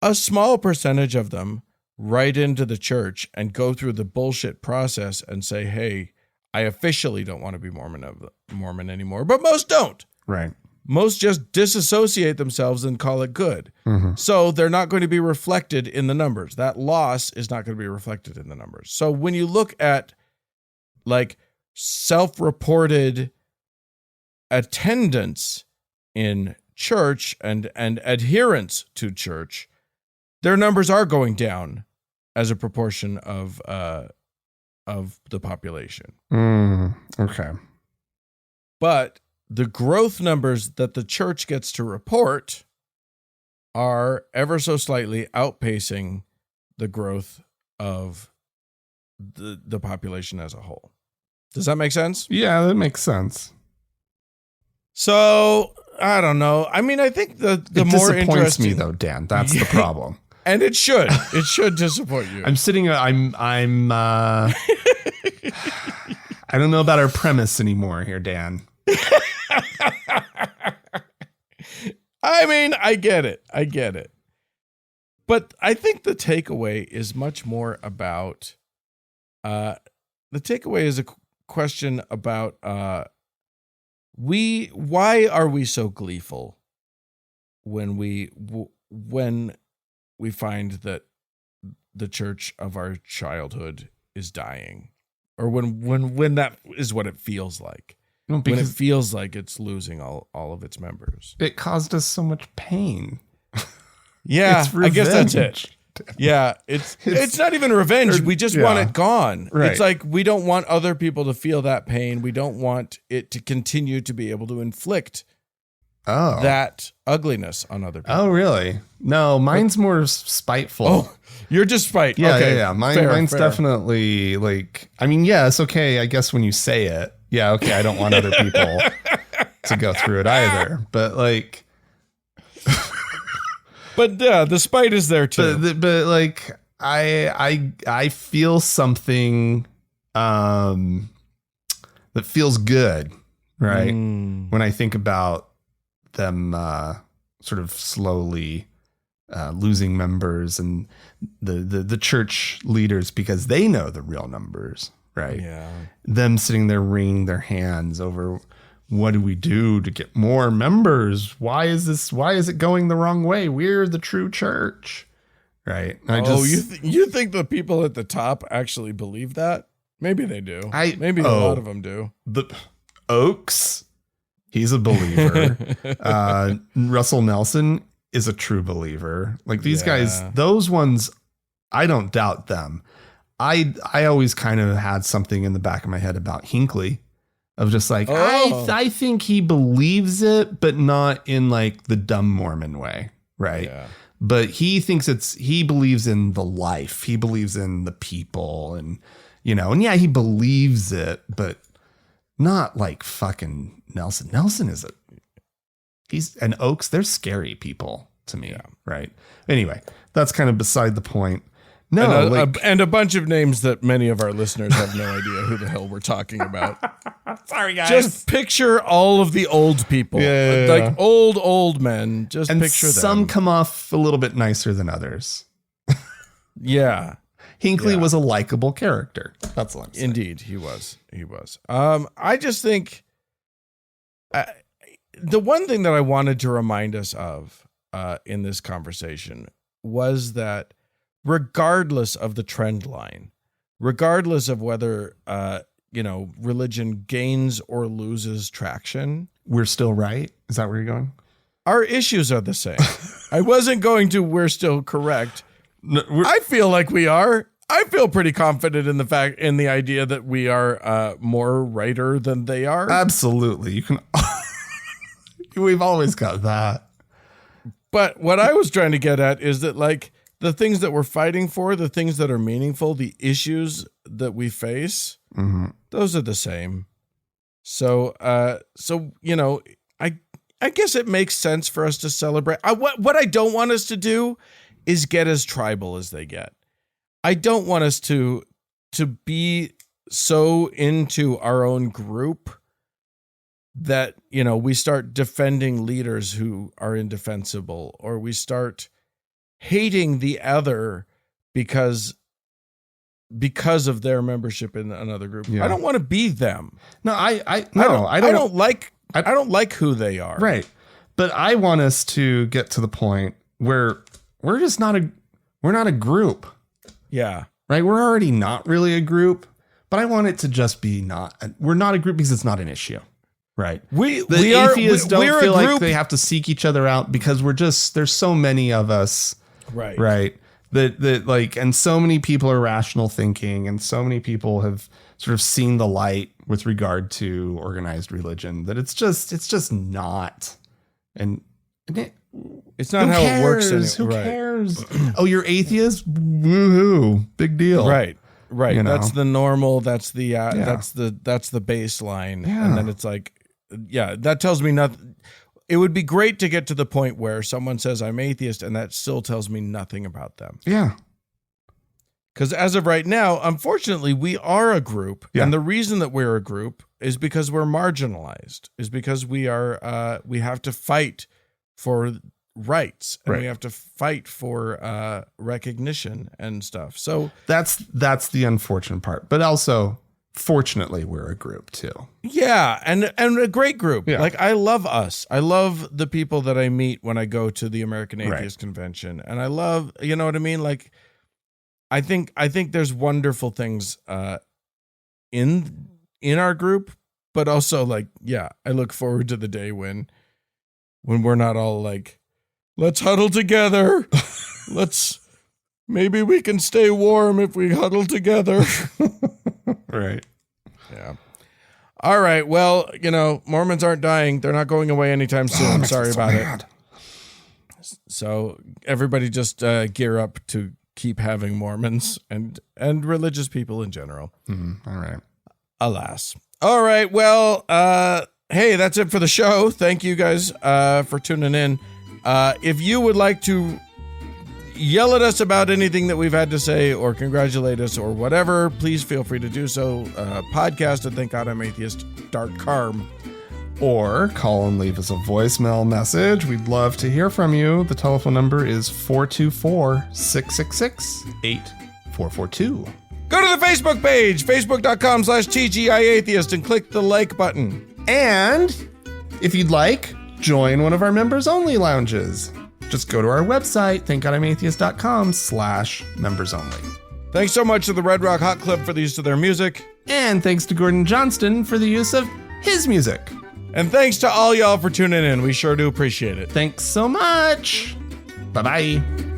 a small percentage of them write into the church and go through the bullshit process and say, hey, I officially don't want to be Mormon anymore. But most don't. Right. Most just disassociate themselves and call it good. Mm-hmm. So they're not going to be reflected in the numbers. That loss is not going to be reflected in the numbers. So when you look at self-reported attendance in church and adherence to church, their numbers are going down as a proportion of the population. Okay. But the growth numbers that the church gets to report are ever so slightly outpacing the growth of the population as a whole. Does that make sense? Yeah, that makes sense. So I don't know. I mean, I think the more disappoints interesting me though, Dan. That's the problem. And it should disappoint you. I'm sitting. I'm. I don't know about our premise anymore here, Dan. I mean, I get it. But I think the takeaway is much more about, the takeaway is a question about, why are we so gleeful when we find that the church of our childhood is dying, or when that is what it feels like. When it feels like it's losing all of its members. It caused us so much pain. Yeah, I guess that's it. Yeah, it's not even revenge. We just want it gone. Right. It's like we don't want other people to feel that pain. We don't want it to continue to be able to inflict that ugliness on other people. Oh, really? No, mine's more spiteful. Oh, you're just spite. Yeah, okay. yeah. Mine's definitely it's okay, I guess, when you say it. Yeah, okay, I don't want other people to go through it either. But but yeah, the spite is there too. But I feel something that feels good, right? When I think about them sort of slowly losing members, and the church leaders, because they know the real numbers. Right. Yeah. Them sitting there wringing their hands over, what do we do to get more members? Why is it going the wrong way? We're the true church. Right. You think the people at the top actually believe that? Maybe they do. Maybe a lot of them do. The Oaks, he's a believer. Russell Nelson is a true believer. Like these guys, those ones, I don't doubt them. I always kind of had something in the back of my head about Hinckley, of just like, I think he believes it, but not in like the dumb Mormon way. Right. Yeah. But he believes in the life. He believes in the people, and he believes it, but not like fucking Nelson. Nelson and Oaks, they're scary people to me. Yeah. Right. Anyway, that's kind of beside the point. No, and a bunch of names that many of our listeners have no idea who the hell we're talking about. Sorry, guys. Just picture all of the old people, like old men. Just and picture them. Some come off a little bit nicer than others. Yeah. Hinckley was a likable character. That's what I'm saying. Indeed, he was. I just think the one thing that I wanted to remind us of in this conversation was that regardless of the trend line, regardless of whether religion gains or loses traction, we're still right. Is that where you're going? Our issues are the same. I wasn't going to we're still correct. No, I feel like we are. I feel pretty confident in the idea that we are more righter than they are. Absolutely. You can. We've always got that. But what I was trying to get at is that, like, the things that we're fighting for, the things that are meaningful, the issues that we face, those are the same. So I guess it makes sense for us to celebrate. What I don't want us to do is get as tribal as they get. I don't want us to be so into our own group that, we start defending leaders who are indefensible, or we start hating the other because of their membership in another group. Yeah. I don't want to be them. No, I don't like who they are. Right. But I want us to get to the point where we're just not a group. Yeah. Right. We're already not really a group, but I want it to just be we're not a group because it's not an issue. Right. The atheists don't feel like they have to seek each other out because there's so many of us. Right. Right. That like, and so many people are rational thinking, and so many people have sort of seen the light with regard to organized religion that it's just not. And it's not how it works. Who cares? Oh, you're atheist? Woohoo! Big deal. Right. That's the normal. That's the that's the baseline. Yeah. And then it's like, that tells me nothing. It would be great to get to the point where someone says I'm atheist, and that still tells me nothing about them. Yeah. Because as of right now, unfortunately, we are a group, and the reason that we're a group is because we're marginalized. Is because we have to fight for rights, and we have to fight for recognition and stuff. So that's the unfortunate part, but also fortunately we're a group too. Yeah, and a great group. Yeah. Like, I love us. I love the people that I meet when I go to the American Atheist Convention, and I love, you know what I mean? Like, I think there's wonderful things in our group, but also, like, I look forward to the day when we're not all like, let's huddle together. Maybe we can stay warm if we huddle together. Right. Yeah. All right. Well, Mormons aren't dying. They're not going away anytime soon. I'm sorry about it. So everybody just gear up to keep having Mormons and religious people in general. Mm-hmm. All right. Alas. All right. Well, hey, that's it for the show. Thank you guys for tuning in. If you would like to yell at us about anything that we've had to say, or congratulate us, or whatever, please feel free to do so. Podcast at thankgodimatheist.com. Or call and leave us a voicemail message. We'd love to hear from you. The telephone number is 424-666-8442. Go to the Facebook page, facebook.com/TGIAtheist, and click the like button. And if you'd like, join one of our members only lounges. Just go to our website, thankgodimatheist.com/members only. Thanks so much to the Red Rock Hot Club for the use of their music. And thanks to Gordon Johnston for the use of his music. And thanks to all y'all for tuning in. We sure do appreciate it. Thanks so much. Bye-bye.